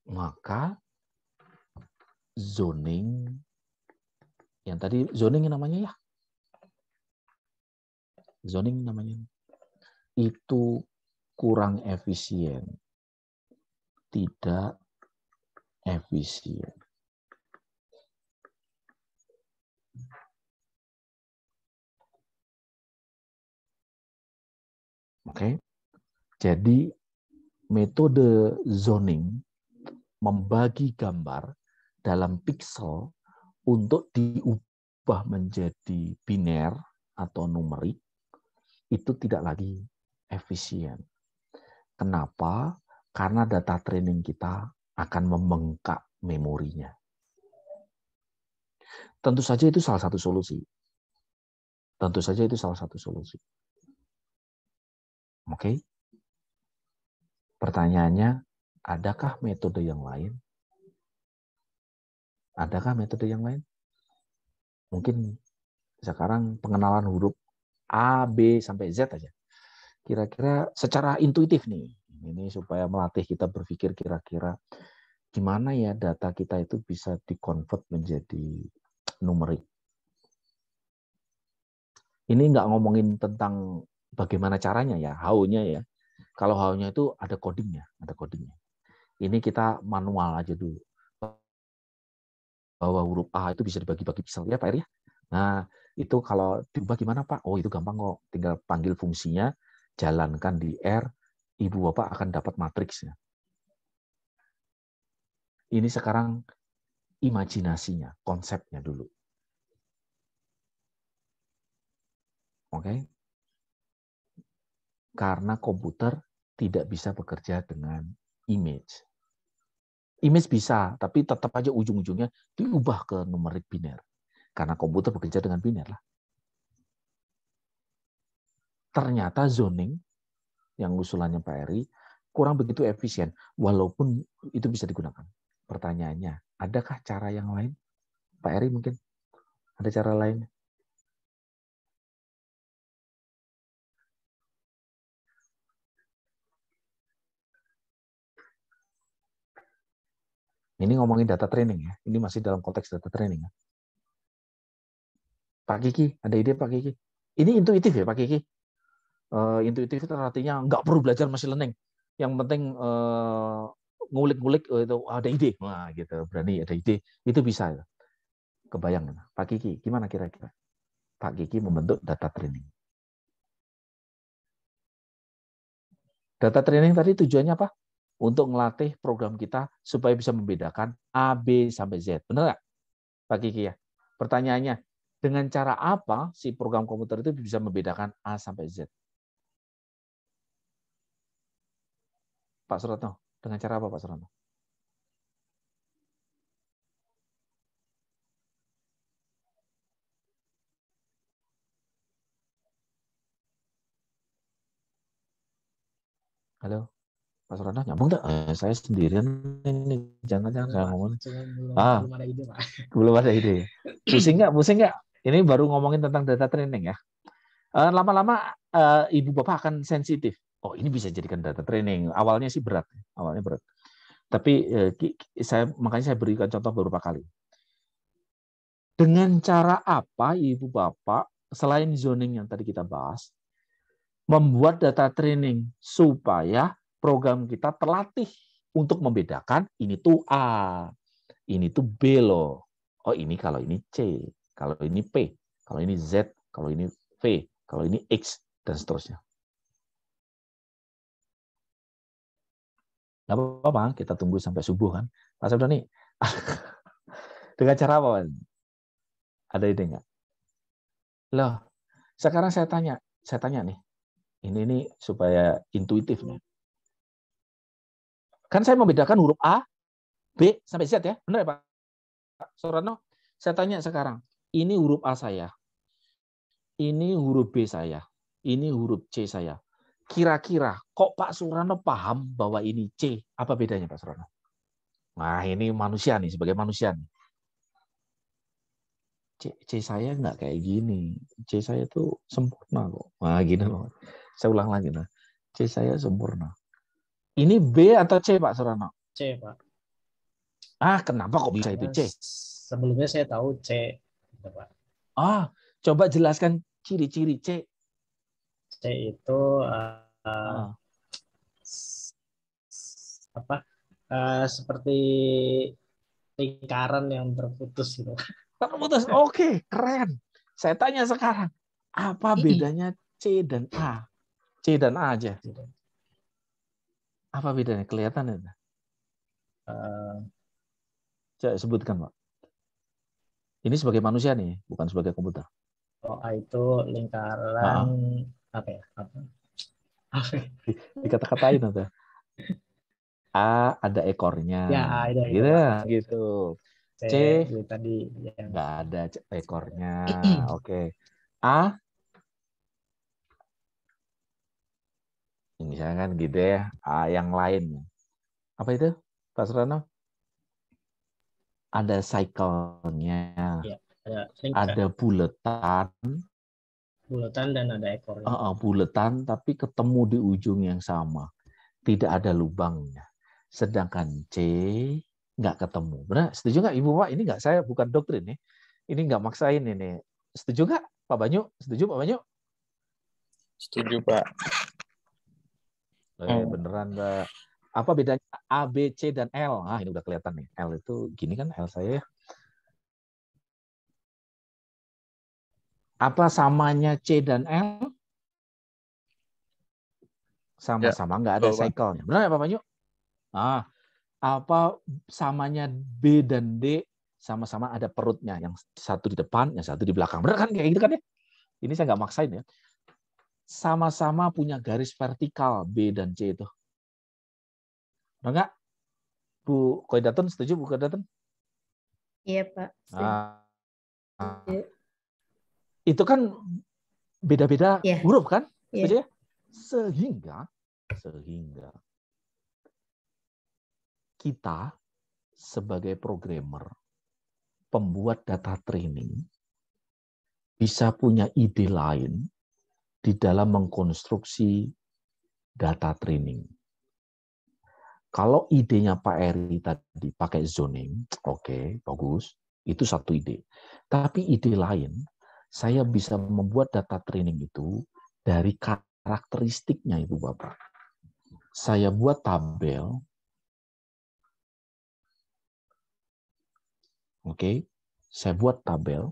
Maka zoning, yang tadi zoning namanya ya, zoning namanya, itu kurang efisien, tidak efisien. Oke, jadi metode zoning membagi gambar dalam piksel untuk diubah menjadi biner atau numerik itu tidak lagi efisien. Kenapa? Karena data training kita akan membengkak memorinya. Tentu saja itu salah satu solusi. Oke. Pertanyaannya, adakah metode yang lain? Adakah metode yang lain? Mungkin sekarang pengenalan huruf A, B, sampai Z aja. Kira-kira secara intuitif nih, ini supaya melatih kita berpikir kira-kira gimana ya data kita itu bisa dikonvert menjadi numerik. Ini nggak ngomongin tentang bagaimana caranya ya, how-nya ya. Kalau how-nya itu ada codingnya, Ini kita manual aja dulu. Bahwa huruf A itu bisa dibagi-bagi pixel ya Pak Eri. Nah, itu kalau diubah gimana Pak? Oh, itu gampang kok. Tinggal panggil fungsinya, jalankan di R, Ibu Bapak akan dapat matriksnya. Ini sekarang imajinasinya, konsepnya dulu. Oke? Karena komputer tidak bisa bekerja dengan image. Image bisa, tapi tetap aja ujung-ujungnya diubah ke numerik biner. Karena komputer bekerja dengan biner lah. Ternyata zoning yang usulannya Pak Eri kurang begitu efisien, walaupun itu bisa digunakan. Pertanyaannya, adakah cara yang lain? Pak Eri mungkin ada cara lain? Ini ngomongin data training ya. Ini masih dalam konteks data training ya. Pak Kiki, ada ide Pak Kiki? Ini intuitif ya Pak Kiki? Intuitif itu artinya nggak perlu belajar machine learning. Yang penting ngulik-ngulik itu ada ide. Wah gitu, berani ada ide. Itu bisa ya. Kebayang. Pak Kiki, gimana kira-kira? Pak Kiki membentuk data training. Data training tadi tujuannya apa? Untuk melatih program kita supaya bisa membedakan A, B, sampai Z. Benar nggak, Pak Kiki ya? Pertanyaannya, dengan cara apa si program komputer itu bisa membedakan A sampai Z? Pak Suratno, dengan cara apa Pak Suratno? Halo? Pak Suratno nyambung nggak? Saya sendirian ini, jangan-jangan saya ngomong. Belum ada ide, Pak. Belum ada ide. Pusing nggak? Ini baru ngomongin tentang data training ya. Lama-lama ibu bapak akan sensitif. Oh, ini bisa jadikan data training. Awalnya sih berat, Tapi makanya saya berikan contoh beberapa kali. Dengan cara apa ibu bapak selain zoning yang tadi kita bahas, membuat data training supaya program kita terlatih untuk membedakan ini tuh A, ini tuh B loh. Oh ini kalau ini C, kalau ini P, kalau ini Z, kalau ini V, kalau ini X, dan seterusnya. Nggak apa-apa, kita tunggu sampai subuh kan. Pak Sabdoni, dengan cara apa? Ada ide nggak? Loh, sekarang saya tanya nih, ini supaya intuitif nih. Kan saya membedakan huruf A, B, sampai Z ya, benar ya Pak Suratno? Saya tanya sekarang, ini huruf A saya, ini huruf B saya, ini huruf C saya. Kira-kira kok Pak Suratno paham bahwa ini C? Apa bedanya Pak Suratno? Nah ini manusia nih, sebagai manusia nih. C saya nggak kayak gini. C saya tuh sempurna kok. Nah gini loh. Saya ulang lagi nah. C saya sempurna. Ini B atau C Pak Suratno? C Pak. Kenapa kok bisa itu C? Sebelumnya saya tahu C. Pak. Coba jelaskan ciri-ciri C. C itu seperti lingkaran yang terputus gitu. Terputus, oke, keren. Saya tanya sekarang, apa bedanya C dan A? C dan A aja. Apa bedanya? Kelihatan ya? Coba sebutkan, Pak. Ini sebagai manusia nih, bukan sebagai komputer. A itu lingkaran apa ya? Dikata-katain atau? A ada ekornya. Ya, ada ekor. Gitu. C tadi nggak ada ekornya. Oke. A Misalkan gitu ya, yang lain. Apa itu, Pak Surano? Ada cycle-nya, ya, ada buletan dan ada ekornya. Buletan tapi ketemu di ujung yang sama, tidak ada lubangnya. Sedangkan C nggak ketemu. Benar? Setuju nggak Ibu Pak? Ini nggak, saya bukan doktrin nih. Ini nggak maksain ini. Setuju nggak Pak Banyu? Setuju Pak Banyu? Setuju Pak. Beneran Mbak. Apa bedanya A, B, C, dan L? Ini udah kelihatan nih. L itu gini kan L saya ya. Apa samanya C dan L? Sama-sama nggak ada cycle-nya. Benar ya Pak Banyu? Apa samanya B dan D? Sama-sama ada perutnya. Yang satu di depan, yang satu di belakang. Benar kan? Kayak gitu kan ya? Ini saya nggak maksain ya. Sama-sama punya garis vertikal B dan C itu. Benar nggak? Bu Koidatun, setuju Bu Koidatun? Iya Pak. Itu kan beda-beda huruf kan? Setuju ya? Sehingga kita sebagai programmer, pembuat data training, bisa punya ide lain di dalam mengkonstruksi data training. Kalau idenya Pak Eri tadi pakai zoning, oke, bagus. Itu satu ide. Tapi ide lain, saya bisa membuat data training itu dari karakteristiknya Ibu Bapak. Saya buat tabel. Oke, saya buat tabel.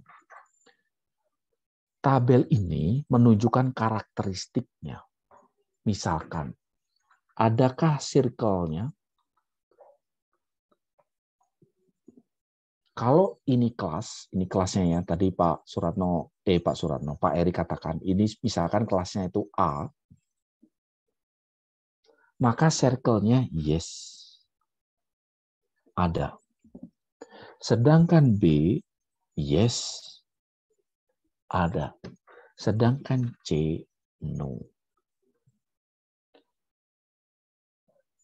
Tabel ini menunjukkan karakteristiknya. Misalkan, adakah circle-nya? Kalau ini kelasnya ya, tadi Pak Eri katakan, ini misalkan kelasnya itu A, maka circle-nya yes, ada. Sedangkan B, yes, ada. Sedangkan C, no.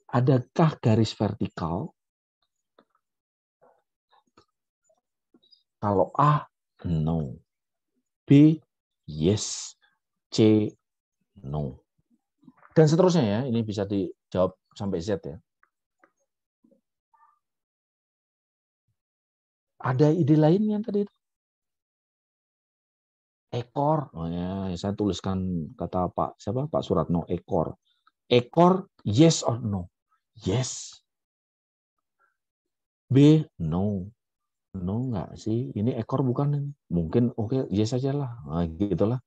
Adakah garis vertikal? Kalau A, no. B, yes. C, no. Dan seterusnya ya, ini bisa dijawab sampai Z ya. Ada ide lainnya tadi itu? Ekor. Oh ya, saya tuliskan kata Pak Suratno, ekor. Ekor, yes or no? Yes. B, no. No enggak sih? Ini ekor bukan? Mungkin oke, yes saja lah. Gitulah.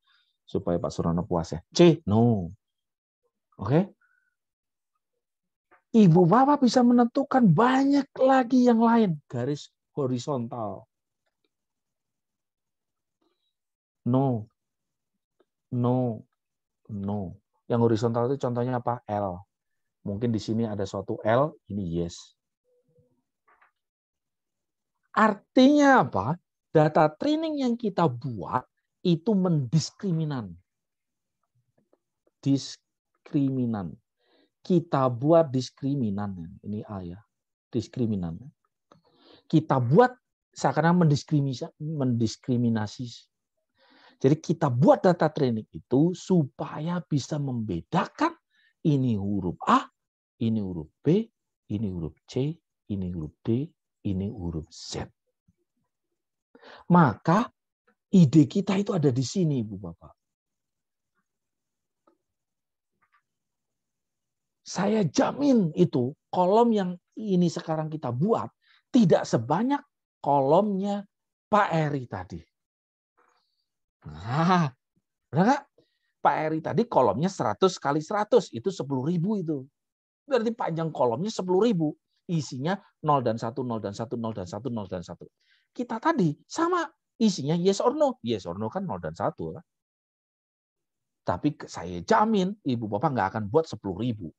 Supaya Pak Surano puas ya. C, no. Oke. Ibu Bapak bisa menentukan banyak lagi yang lain. Garis horizontal. No. No. No. Yang horizontal itu contohnya apa? L. Mungkin di sini ada suatu L, ini yes. Artinya apa? Data training yang kita buat itu mendiskriminan. Diskriminan. Kita buat diskriminan. Ini A ya. Diskriminan. Kita buat seakan-akan mendiskriminasi. Jadi kita buat data training itu supaya bisa membedakan ini huruf A, ini huruf B, ini huruf C, ini huruf D, ini huruf Z. Maka ide kita itu ada di sini, Ibu Bapak. Saya jamin itu kolom yang ini sekarang kita buat tidak sebanyak kolomnya Pak Eri tadi. Nah, benar nggak? Pak Eri tadi kolomnya 100 kali 100, itu 10.000 itu. Berarti panjang kolomnya 10.000. Isinya 0 dan 1, 0 dan 1, 0 dan 1, 0 dan 1. Kita tadi sama, isinya yes or no. Yes or no kan 0 dan 1. Kan? Tapi saya jamin Ibu Bapak nggak akan buat 10.000.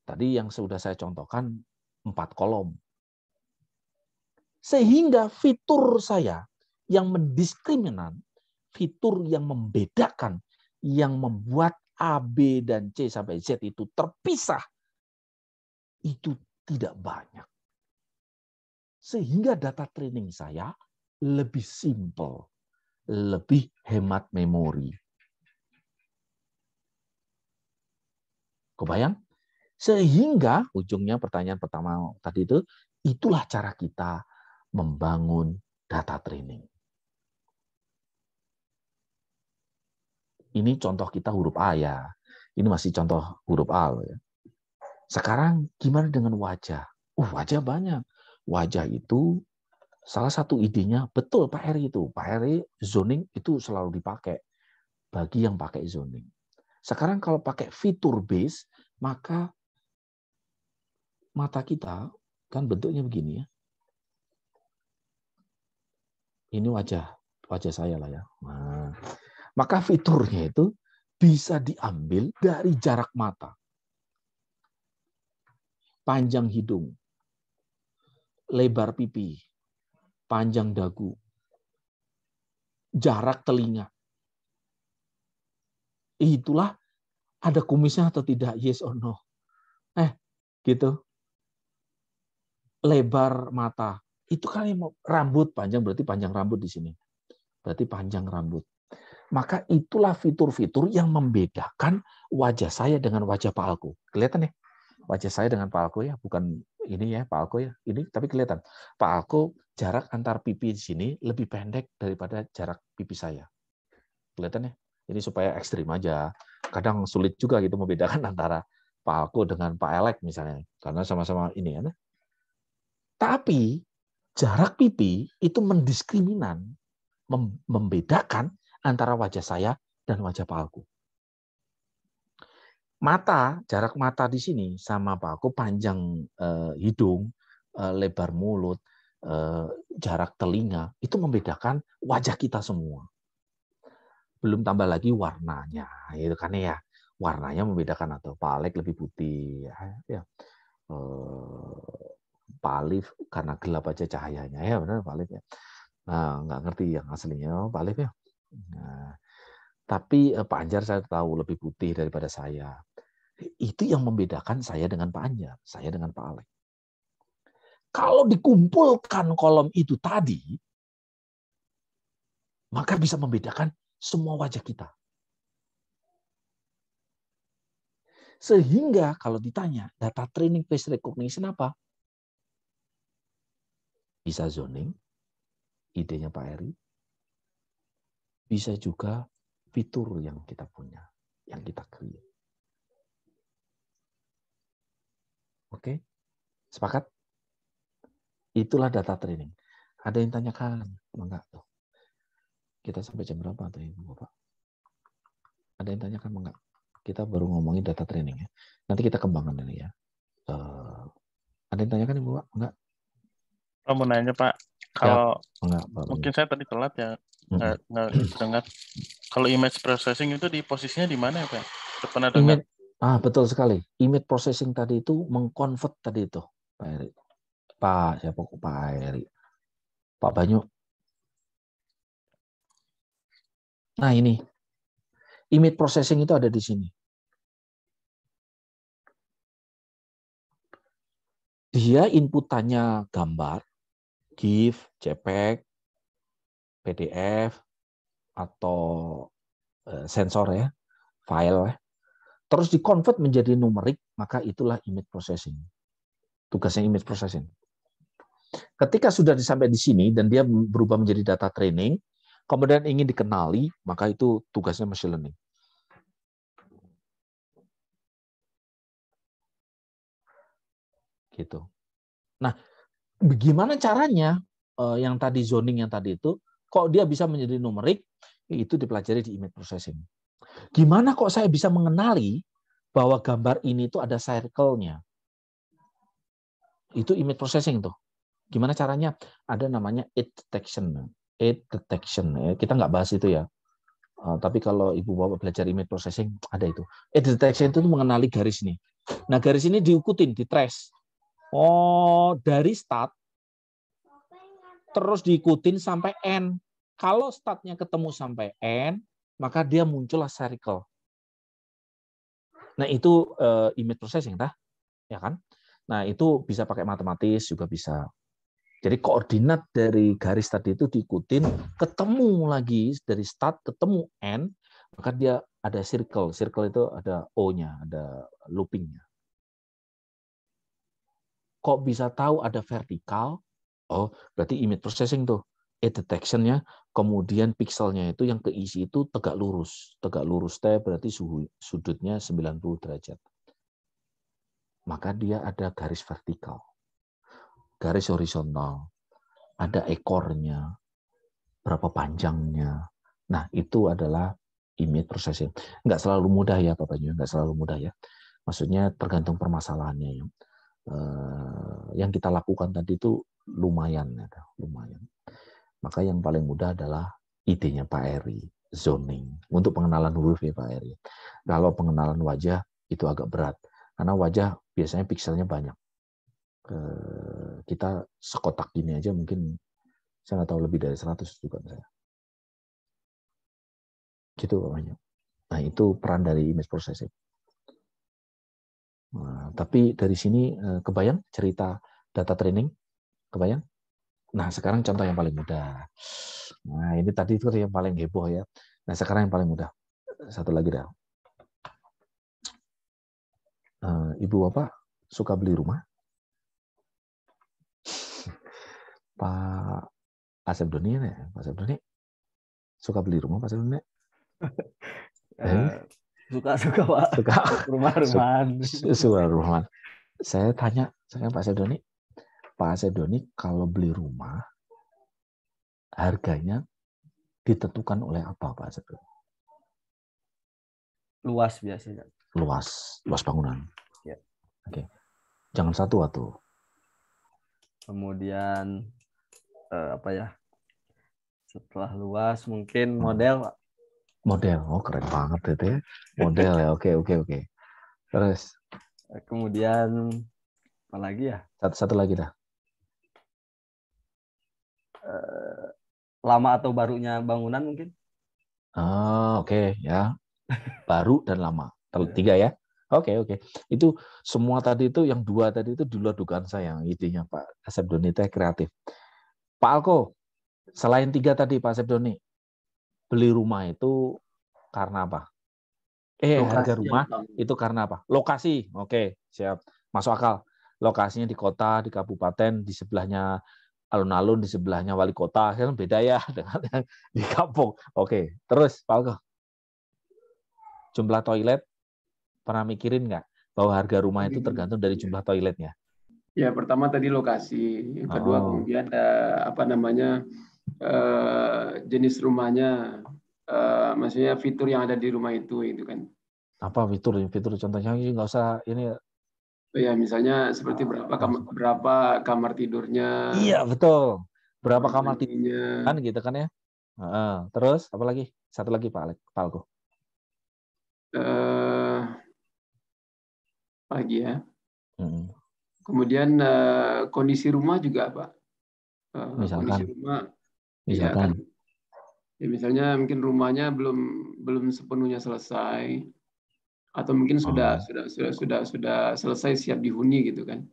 Tadi yang sudah saya contohkan 4 kolom. Sehingga fitur saya yang mendiskriminan, fitur yang membedakan, yang membuat A, B, dan C sampai Z itu terpisah, itu tidak banyak. Sehingga data training saya lebih simple, lebih hemat memori. Kebayang? Sehingga ujungnya pertanyaan pertama tadi itu, itulah cara kita membangun data training. Ini contoh kita huruf A ya. Ini masih contoh huruf A. Ya. Sekarang gimana dengan wajah? Wajah banyak. Wajah itu salah satu idenya, betul Pak Heri itu. Pak Heri zoning itu selalu dipakai bagi yang pakai zoning. Sekarang kalau pakai fitur base, maka mata kita kan bentuknya begini ya. Ini wajah saya lah ya. Nah, maka fiturnya itu bisa diambil dari jarak mata, panjang hidung, lebar pipi, panjang dagu, jarak telinga. Itulah ada kumisnya atau tidak, yes or no. Gitu. Lebar mata. Itu kan rambut panjang, berarti panjang rambut di sini. Berarti panjang rambut. Maka itulah fitur-fitur yang membedakan wajah saya dengan wajah Pak Alko. Kelihatan ya? Wajah saya dengan Pak Alko ya, bukan ini ya Pak Alko ya. Ini tapi kelihatan. Pak Alko jarak antar pipi di sini lebih pendek daripada jarak pipi saya. Kelihatan ya? Ini supaya ekstrim aja. Kadang sulit juga gitu membedakan antara Pak Alko dengan Pak Elek misalnya. Karena sama-sama ini ya. Tapi jarak pipi itu mendiskriminan, membedakan antara wajah saya dan wajah Pak Alko. Mata, jarak mata di sini sama Pak Alko, panjang hidung, lebar mulut, jarak telinga, itu membedakan wajah kita semua. Belum tambah lagi warnanya, itu kan ya, warnanya membedakan atau Pak Alek lebih putih, ya. Pak Alif karena gelap aja cahayanya ya benar Pak Alif ya. Nah, nggak ngerti yang aslinya Pak Alif ya. Nah, tapi Pak Anjar saya tahu lebih putih daripada saya. Itu yang membedakan saya dengan Pak Anjar, saya dengan Pak Alek. Kalau dikumpulkan kolom itu tadi, maka bisa membedakan semua wajah kita. Sehingga kalau ditanya data training face recognition apa? Bisa zoning, idenya Pak Eri. Bisa juga fitur yang kita punya, yang kita create. Oke? Sepakat? Itulah data training. Ada yang tanyakan? Enggak tuh. Kita sampai jam berapa tuh Ibu Bapak? Ada yang tanyakan enggak? Kita baru ngomongin data training ya. Nanti kita kembangkan ini ya. Ada yang tanyakan Ibu Bapak? Enggak? Mau nanya Pak, kalau mungkin saya tadi telat ya, nggak dengar. Kalau image processing itu di posisinya di mana ya Pak? Pernah dengar? Betul sekali. Image processing tadi itu mengkonvert tadi itu, Pak Eri. Pak Eri. Pak Banyu. Nah ini, image processing itu ada di sini. Dia inputannya gambar, GIF, JPEG, PDF, atau sensor ya, file ya. Terus dikonvert menjadi numerik, maka itulah image processing. Tugasnya image processing. Ketika sudah sampai di sini dan dia berubah menjadi data training, kemudian ingin dikenali, maka itu tugasnya machine learning. Gitu. Nah, bagaimana caranya yang tadi zoning yang tadi itu, kok dia bisa menjadi numerik, itu dipelajari di image processing. Gimana kok saya bisa mengenali bahwa gambar ini itu ada circle-nya? Itu image processing tuh. Gimana caranya? Ada namanya edge detection. Edge detection. Kita nggak bahas itu ya. Tapi kalau Ibu Bapak belajar image processing, ada itu. Edge detection itu mengenali garis ini. Nah, garis ini diikutin, di-trace. Oh, dari start, terus diikutin sampai end. Kalau startnya ketemu sampai end, maka dia muncullah circle. Nah, itu image processing, ya kan? Nah, itu bisa pakai matematis juga bisa. Jadi koordinat dari garis tadi itu diikutin, ketemu lagi dari start, ketemu end, maka dia ada circle. Circle itu ada O-nya, ada looping-nya. Kok bisa tahu ada vertikal? Oh, berarti image processing tuh. Detection-nya, kemudian pixelnya itu yang keisi itu tegak lurus. Tegak lurus teh berarti sudutnya 90 derajat. Maka dia ada garis vertikal, garis horizontal, ada ekornya, berapa panjangnya. Nah, itu adalah image processing. Nggak selalu mudah ya, Bapak Ibu, nggak selalu mudah ya. Maksudnya tergantung permasalahannya. Yang kita lakukan tadi itu lumayan. Maka yang paling mudah adalah idenya Pak Eri, zoning. Untuk pengenalan huruf ya Pak Eri. Kalau pengenalan wajah itu agak berat. Karena wajah biasanya pikselnya banyak. Kita sekotak gini aja mungkin saya nggak tahu lebih dari 100 juga misalnya. Gitu namanya. Nah, itu peran dari image processing. Nah, tapi dari sini kebayang cerita data training? Kebayang? Nah, sekarang contoh yang paling mudah. Nah, ini tadi itu yang paling heboh ya. Nah, sekarang yang paling mudah. Satu lagi dah. Ibu Bapak suka beli rumah? Pak Asep Doni ya? Pak Asep Doni suka beli rumah Pak Asep Doni? Suka Pak. Suka rumah-rumahan. Suka rumah. Saya tanya Pak Asep Doni kalau beli rumah harganya ditentukan oleh apa Pak Asep Doni? Luas biasanya. Luas bangunan. Ya. Oke. Jangan satu atau. Kemudian apa ya? Setelah luas mungkin model. Model. Oh, keren banget itu ya. Model ya. Oke. Terus kemudian apa lagi ya? Satu lagi dah. Lama atau barunya bangunan mungkin? Oke, ya. Baru dan lama. 3 ya. Oke. Itu semua tadi itu yang 2 tadi itu di luar dugaan saya. Idenya Pak Asep Doni teh kreatif. Pak Alko, selain 3 tadi Pak Asep Doni, beli rumah itu karena apa? Harga rumah itu karena apa? Lokasi. Oke, siap. Masuk akal. Lokasinya di kota, di kabupaten, di sebelahnya alun-alun, di sebelahnya wali kota, kan beda ya dengan yang di kampung. Oke, terus Pak Alko. Jumlah toilet, pernah mikirin nggak bahwa harga rumah itu tergantung dari jumlah toiletnya? Ya, pertama tadi lokasi, yang kedua kemudian jenis rumahnya, maksudnya fitur yang ada di rumah itu kan. Apa fitur contohnya? Nggak usah ini. Ya, misalnya seperti berapa kamar tidurnya. Iya betul. Berapa kamar tidurnya kan gitu kan ya. Terus apa lagi? Satu lagi Pak Alko. Lagi ya. Kemudian kondisi rumah juga Pak. Kondisi rumah. Ya, kan. Ya, misalnya mungkin rumahnya belum sepenuhnya selesai, atau mungkin sudah selesai siap dihuni gitu kan.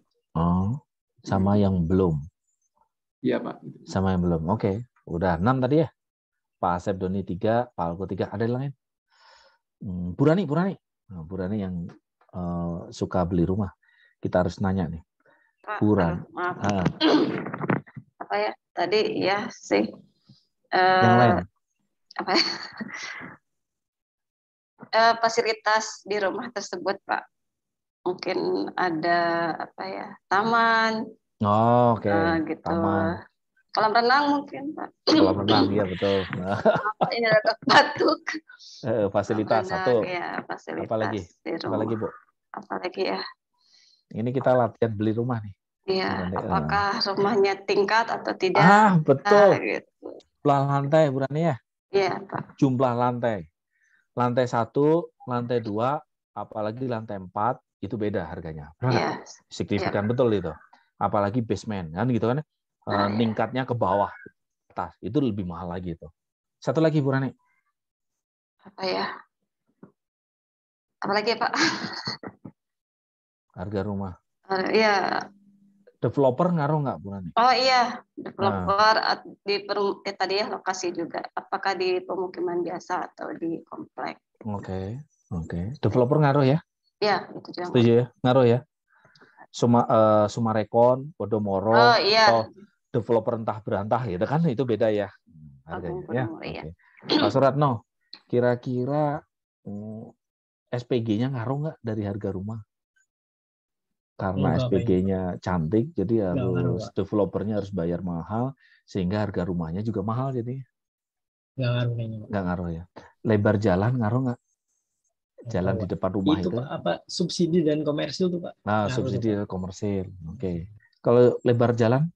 Sama yang belum. Iya Pak. Sama yang belum. Oke. Udah 6 tadi ya. Pak Asep Doni 3, Pak Alko 3. Ada yang lain? Bu Rani yang suka beli rumah. Kita harus nanya nih. Bu Rani. Maaf. Apa ya? Tadi ya sih. Yang lain. Apa ya? Fasilitas di rumah tersebut, Pak. Mungkin ada apa ya? Taman. Oke. Gitu. Taman. Kolam renang mungkin, Pak. Kolam renang, iya betul. Ini ada batuk. Fasilitas satu. Ya, fasilitas. Apa lagi, Bu? Apalagi ya? Ini kita latihan beli rumah nih. Iya, apakah rumahnya tingkat atau tidak? Betul. Gitu. Jumlah lantai, Bu Rani ya? Iya, Pak. Jumlah lantai. Lantai 1, lantai 2, apalagi lantai 4, itu beda harganya. Yes. Signifikan betul itu. Apalagi basement, kan gitu kan. Ningkatnya ke bawah, atas. Itu lebih mahal lagi itu. Satu lagi, Bu Rani. Apa ya? Apalagi Pak? Harga rumah. Iya. Developer ngaruh nggak, Bu Rani? Oh iya, developer di tadi ya lokasi juga. Apakah di pemukiman biasa atau di komplek? Oke. Developer ngaruh ya? Iya, itu juga. Setuju ya? Ngaruh ya? Sumarekon, Podomoro, atau developer entah berantah gitu kan, itu beda ya harganya ya. Oke. Pak Suratno, kira-kira SPG-nya ngaruh nggak dari harga rumah? Karena SPG-nya cantik, jadi harus developernya harus bayar mahal, sehingga harga rumahnya juga mahal jadi. Nggak ngaruh kayaknya. Nggak ngaruh ya. Lebar jalan ngaruh nggak? Jalan di depan rumah itu? Pak, apa subsidi dan komersil tuh Pak? Nah, subsidi dan komersil. Oke. Kalau lebar jalan?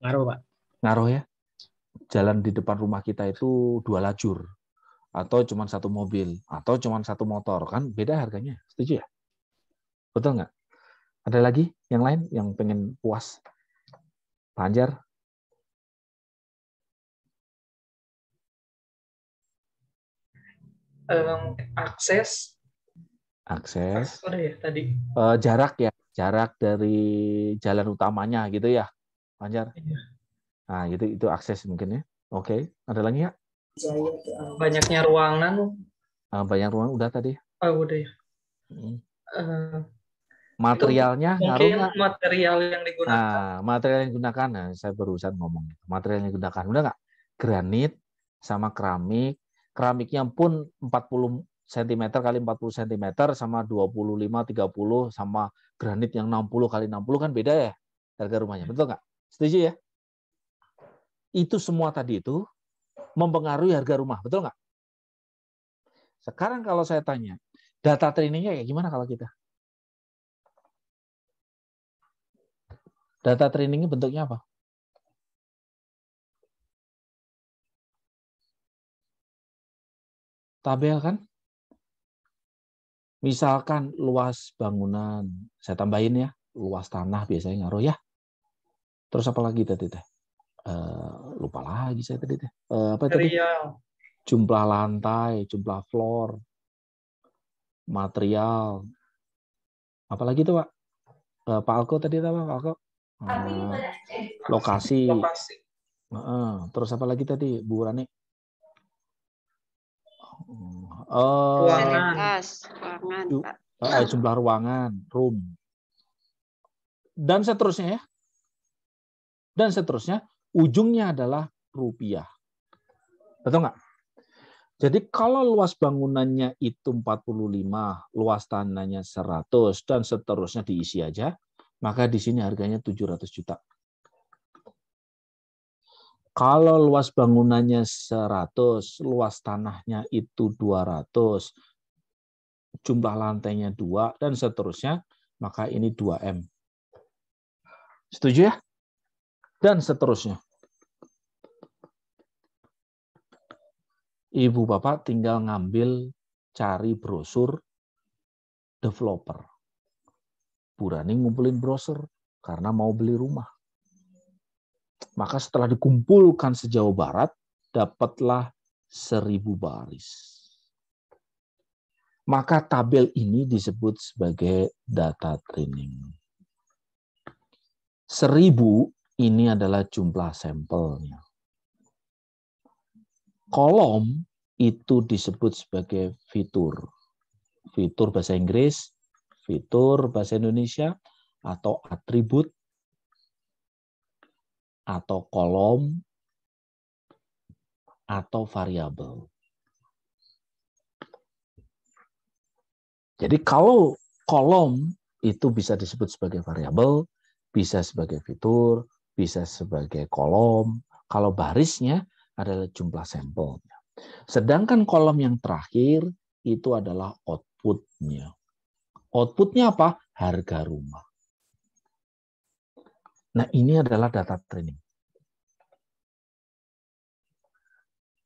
Ngaruh Pak. Ngaruh ya. Jalan di depan rumah kita itu 2 lajur, atau cuma 1 mobil, atau cuma 1 motor, kan beda harganya. Setuju ya? Betul nggak? Ada lagi yang lain yang pengen puas? Pak Anjar? Akses. Ya, tadi. Jarak dari jalan utamanya gitu ya, Pak Anjar? Iya. Nah, itu akses mungkin ya. Oke, ada lagi ya? Banyaknya ruangan. Banyak ruangan udah tadi. Oh, udah ya. Materialnya ngaruh nggak? Material yang digunakan. Nah, material yang digunakan, saya barusan ngomong. Material yang digunakan, udah nggak? Granit sama keramik. Keramiknya pun 40 cm kali 40 cm sama 25-30 sama granit yang 60 kali 60 kan beda ya harga rumahnya. Betul nggak? Setuju ya? Itu semua tadi itu mempengaruhi harga rumah. Betul nggak? Sekarang kalau saya tanya, data trainingnya kayak gimana kalau kita? Data trainingnya bentuknya apa? Tabel kan? Misalkan luas bangunan, saya tambahin ya, luas tanah biasanya ngaruh ya. Terus apa lagi tadi teh? Lupa lagi saya tadi teh. Apa tadi? Jumlah lantai, jumlah floor, material. Apalagi itu Pak? Pak Alko tadi apa Pak Alko? Lokasi. Terus apa lagi tadi Bu Rani? Ruangan, Pak. Jumlah ruangan, room. Dan seterusnya ya. Dan seterusnya, ujungnya adalah rupiah. Betul nggak? Jadi kalau luas bangunannya itu 45, luas tanahnya 100, dan seterusnya diisi aja, maka di sini harganya 700 juta. Kalau luas bangunannya 100, luas tanahnya itu 200, jumlah lantainya 2, dan seterusnya, maka ini 2M. Setuju ya? Dan seterusnya. Ibu Bapak tinggal ngambil, cari brosur developer. Bu Rani ngumpulin brosur karena mau beli rumah. Maka setelah dikumpulkan sejauh barat, dapatlah 1000 baris. Maka tabel ini disebut sebagai data training. 1000 ini adalah jumlah sampelnya. Kolom itu disebut sebagai fitur. Fitur bahasa Inggris, fitur bahasa Indonesia, atau atribut, atau kolom, atau variabel. Jadi kalau kolom itu bisa disebut sebagai variabel, bisa sebagai fitur, bisa sebagai kolom. Kalau barisnya adalah jumlah sampelnya. Sedangkan kolom yang terakhir itu adalah output-nya. Output-nya apa? Harga rumah. Nah, ini adalah data training.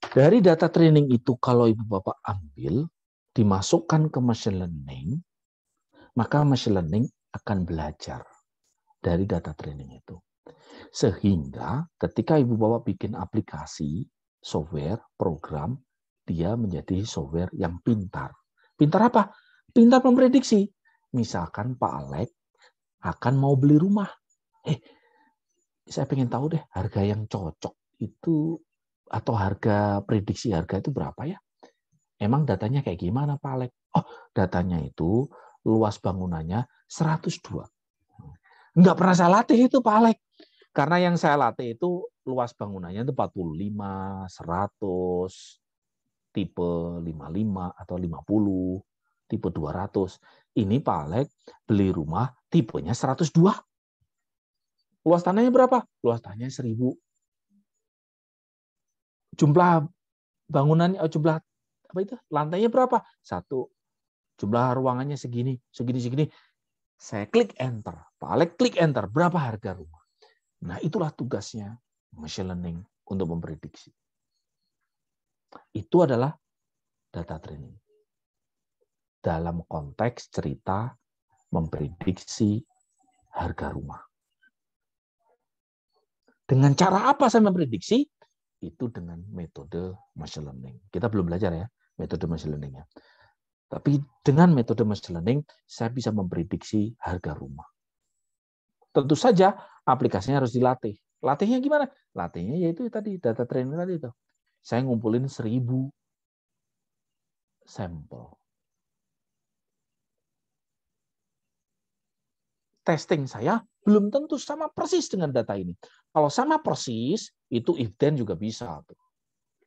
Dari data training itu kalau Ibu Bapak ambil, dimasukkan ke machine learning, maka machine learning akan belajar dari data training itu. Sehingga ketika Ibu Bapak bikin aplikasi, software, program, dia menjadi software yang pintar. Pintar apa? Pintar memprediksi. Misalkan Pak Alek akan mau beli rumah. Saya pengen tahu deh harga yang cocok itu atau harga prediksi harga itu berapa ya? Emang datanya kayak gimana Pak Alek? Oh, datanya itu luas bangunannya 102. Nggak pernah saya latih itu Pak Alek. Karena yang saya latih itu luas bangunannya itu 45, 100, tipe 55 atau 50, tipe 200. Ini Pak Alek beli rumah tipenya 102. Luas tanahnya berapa? Luas tanahnya 1000. Jumlah bangunannya, jumlah apa itu? Lantainya berapa? 1. Jumlah ruangannya segini. Saya klik enter. Pak Alek klik enter. Berapa harga rumah? Nah, itulah tugasnya machine learning untuk memprediksi. Itu adalah data training. Dalam konteks cerita memprediksi harga rumah. Dengan cara apa saya memprediksi? Itu dengan metode machine learning. Kita belum belajar ya metode machine learning-nya. Tapi dengan metode machine learning, saya bisa memprediksi harga rumah. Tentu saja aplikasinya harus dilatih. Latihnya gimana? Latihnya yaitu tadi data training tadi itu. Saya ngumpulin 1000 sampel. Testing saya belum tentu sama persis dengan data ini. Kalau sama persis, itu if then juga bisa.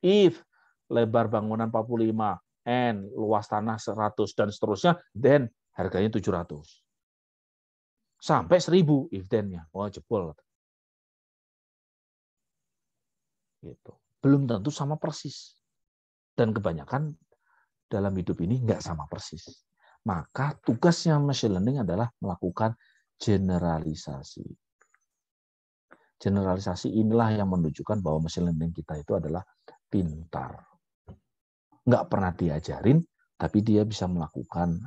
If lebar bangunan 45, and luas tanah 100, dan seterusnya, then harganya 700. Sampai 1000 if then-nya. Oh, jebol. Gitu. Belum tentu sama persis. Dan kebanyakan dalam hidup ini nggak sama persis. Maka tugasnya machine learning adalah melakukan generalisasi. Generalisasi inilah yang menunjukkan bahwa machine learning kita itu adalah pintar. Nggak pernah diajarin, tapi dia bisa melakukan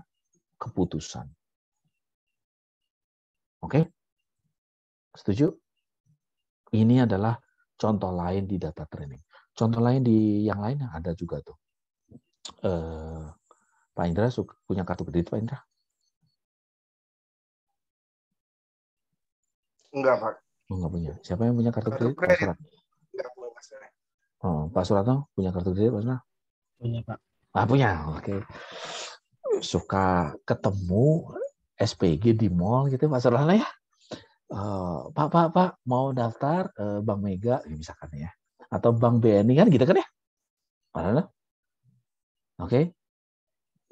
keputusan. Oke? Setuju? Ini adalah contoh lain di data training. Contoh lain di yang lain ada juga tuh. Pak Indra punya kartu kredit, Pak Indra? Enggak, Pak. Enggak punya. Siapa yang punya kartu kredit? Pak Suratno. Oh, Pak Suratno punya kartu kredit, Pak Suratno? Punya, Pak. Punya. Oke. Suka ketemu SPG di mall gitu, Pak Suratno ya? Pak, mau daftar Bank Mega, misalkan ya. Atau Bank BNI kan gitu kan ya? Oke.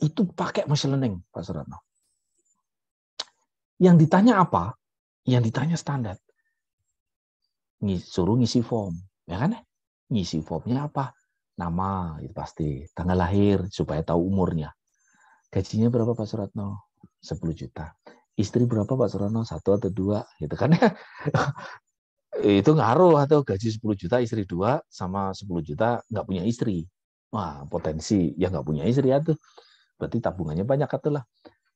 Itu pakai machine learning, Pak Suratno. Yang ditanya apa? Yang ditanya standar. Suruh ngisi form, ya kan? Ngisi formnya apa? Nama, itu pasti. Tanggal lahir, supaya tahu umurnya. Gajinya berapa, Pak Suratno? 10 juta. Istri berapa, Pak Suratno? 1 atau 2, gitu kan? Itu ngaruh, atau gaji 10 juta, istri 2, sama 10 juta nggak punya istri. Wah, potensi yang nggak punya istri ya tuh. Berarti tabungannya banyak atulah.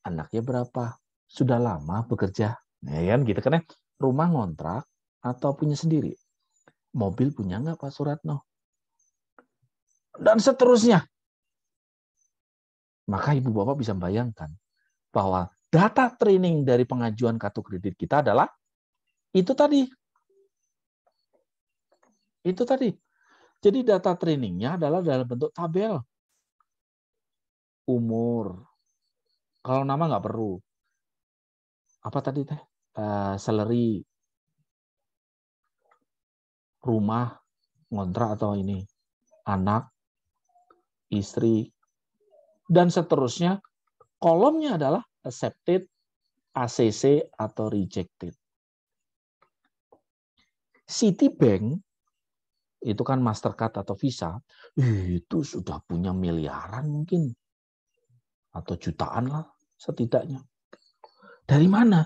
Anaknya berapa? Sudah lama bekerja. Nah, kan gitu kan ya. Rumah ngontrak atau punya sendiri. Mobil punya nggak Pak Suratno? Dan seterusnya. Maka Ibu Bapak bisa bayangkan bahwa data training dari pengajuan kartu kredit kita adalah itu tadi. Itu tadi. Jadi data trainingnya adalah dalam bentuk tabel. Umur. Kalau nama nggak perlu. Apa tadi teh? Salary. Rumah, ngontrak atau ini. Anak, istri, dan seterusnya. Kolomnya adalah accepted, ACC, atau rejected. Citibank, itu kan Mastercard atau Visa, itu sudah punya miliaran mungkin. Atau jutaan lah setidaknya. Dari mana?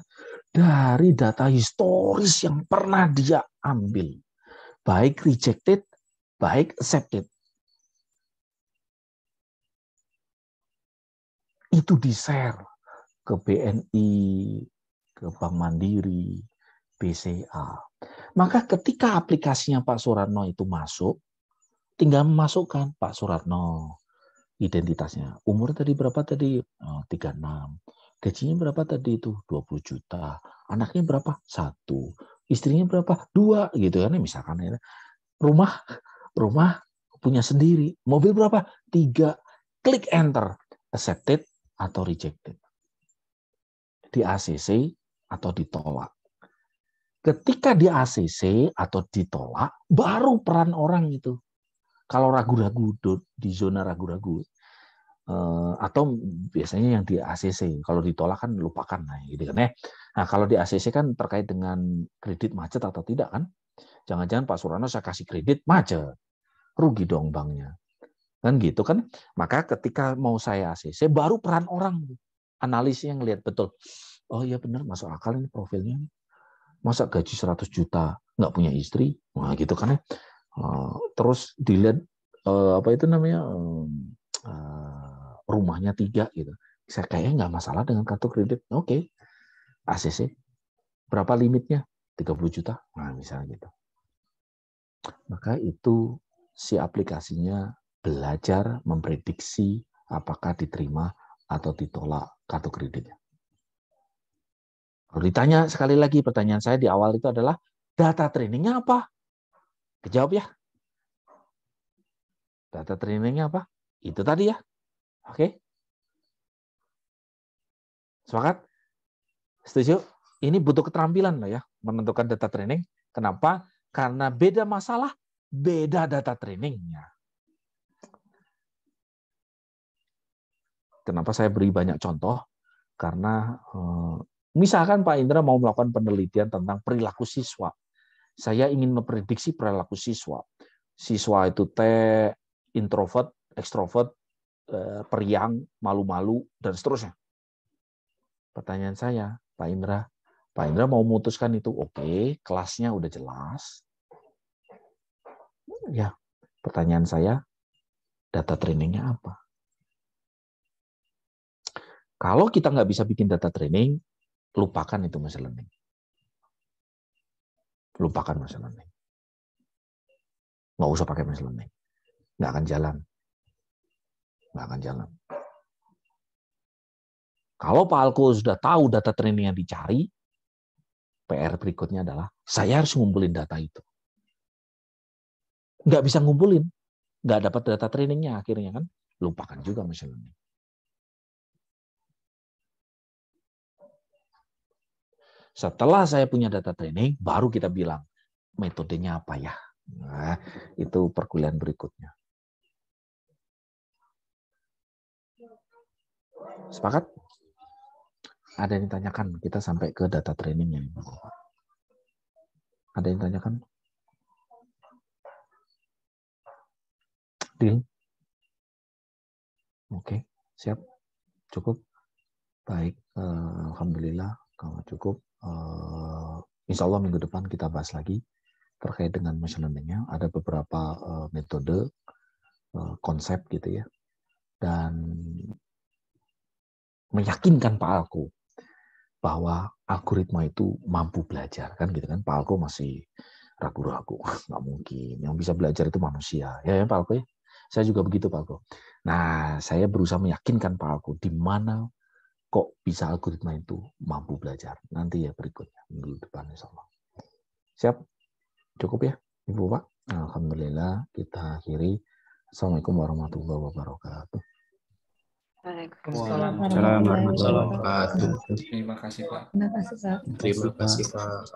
Dari data historis yang pernah dia ambil. Baik rejected, baik accepted. Itu di-share ke BNI, ke Bank Mandiri, BCA. Maka ketika aplikasinya Pak Suratno itu masuk, tinggal memasukkan Pak Suratno, identitasnya. Umur tadi berapa tadi? 36. Gajinya berapa tadi itu? 20 juta. Anaknya berapa? 1. Istrinya berapa? 2 gitu kan, misalkan ya. Rumah punya sendiri. Mobil berapa? 3. Klik enter. Accepted atau rejected. Di ACC atau ditolak. Ketika di ACC atau ditolak, baru peran orang itu. Kalau ragu-ragu, di zona ragu-ragu, atau biasanya yang di ACC, kalau ditolak kan lupakan, nah, gitu kan ya. Nah, kalau di ACC kan terkait dengan kredit macet atau tidak kan? Jangan-jangan Pak Surano saya kasih kredit macet, rugi dong banknya, kan gitu kan? Maka ketika mau saya ACC, baru peran orang, analisnya ngelihat betul. Oh iya benar, masuk akal ini profilnya. Masa gaji 100 juta nggak punya istri, nah gitu kan ya. Terus dilihat apa itu namanya rumahnya 3 gitu. Saya kayaknya nggak masalah dengan kartu kredit. Oke. ACC berapa limitnya? 30 juta. Nah, misalnya gitu. Maka itu si aplikasinya belajar memprediksi apakah diterima atau ditolak kartu kreditnya. Kalau ditanya sekali lagi, pertanyaan saya di awal itu adalah data trainingnya apa? Kejawab ya. Data trainingnya apa? Itu tadi ya. Oke. Sepakat? Setuju? Ini butuh keterampilan lah ya, menentukan data training. Kenapa? Karena beda masalah, beda data trainingnya. Kenapa saya beri banyak contoh? Karena misalkan Pak Indra mau melakukan penelitian tentang perilaku siswa. Saya ingin memprediksi perilaku siswa. Siswa itu introvert, ekstrovert, periang, malu-malu, dan seterusnya. Pertanyaan saya, Pak Indra mau memutuskan itu, oke, kelasnya udah jelas. Ya, pertanyaan saya, data trainingnya apa? Kalau kita nggak bisa bikin data training, lupakan itu machine learning. Lupakan machine learning. Nggak usah pakai machine learning. Nggak akan jalan. Nggak akan jalan. Kalau Pak Alko sudah tahu data training yang dicari, PR berikutnya adalah, saya harus ngumpulin data itu. Nggak bisa ngumpulin. Nggak dapat data trainingnya akhirnya kan. Lupakan juga machine learning. Setelah saya punya data training, baru kita bilang, metodenya apa ya? Nah, itu perkuliahan berikutnya. Sepakat? Ada yang ditanyakan? Kita sampai ke data trainingnya. Ada yang ditanyakan? Deal? Oke, siap. Cukup? Baik, alhamdulillah kalau cukup. Insya Allah minggu depan kita bahas lagi terkait dengan machine learning-nya. Ada beberapa metode, konsep gitu ya. Dan meyakinkan Pak Alko bahwa algoritma itu mampu belajar kan gitu kan. Pak Alko masih ragu-ragu, nggak mungkin. Yang bisa belajar itu manusia, ya Pak Alko ya. Saya juga begitu Pak Alko. Nah, saya berusaha meyakinkan Pak Alko di mana kok bisa algoritma itu mampu belajar. Nanti ya berikutnya minggu depan insya Allah. Siap? Cukup ya Ibu Pak? Alhamdulillah kita akhiri. Assalamualaikum warahmatullahi wabarakatuh. Waalaikumsalam warahmatullahi wabarakatuh. Terima kasih Pak. Terima kasih Pak.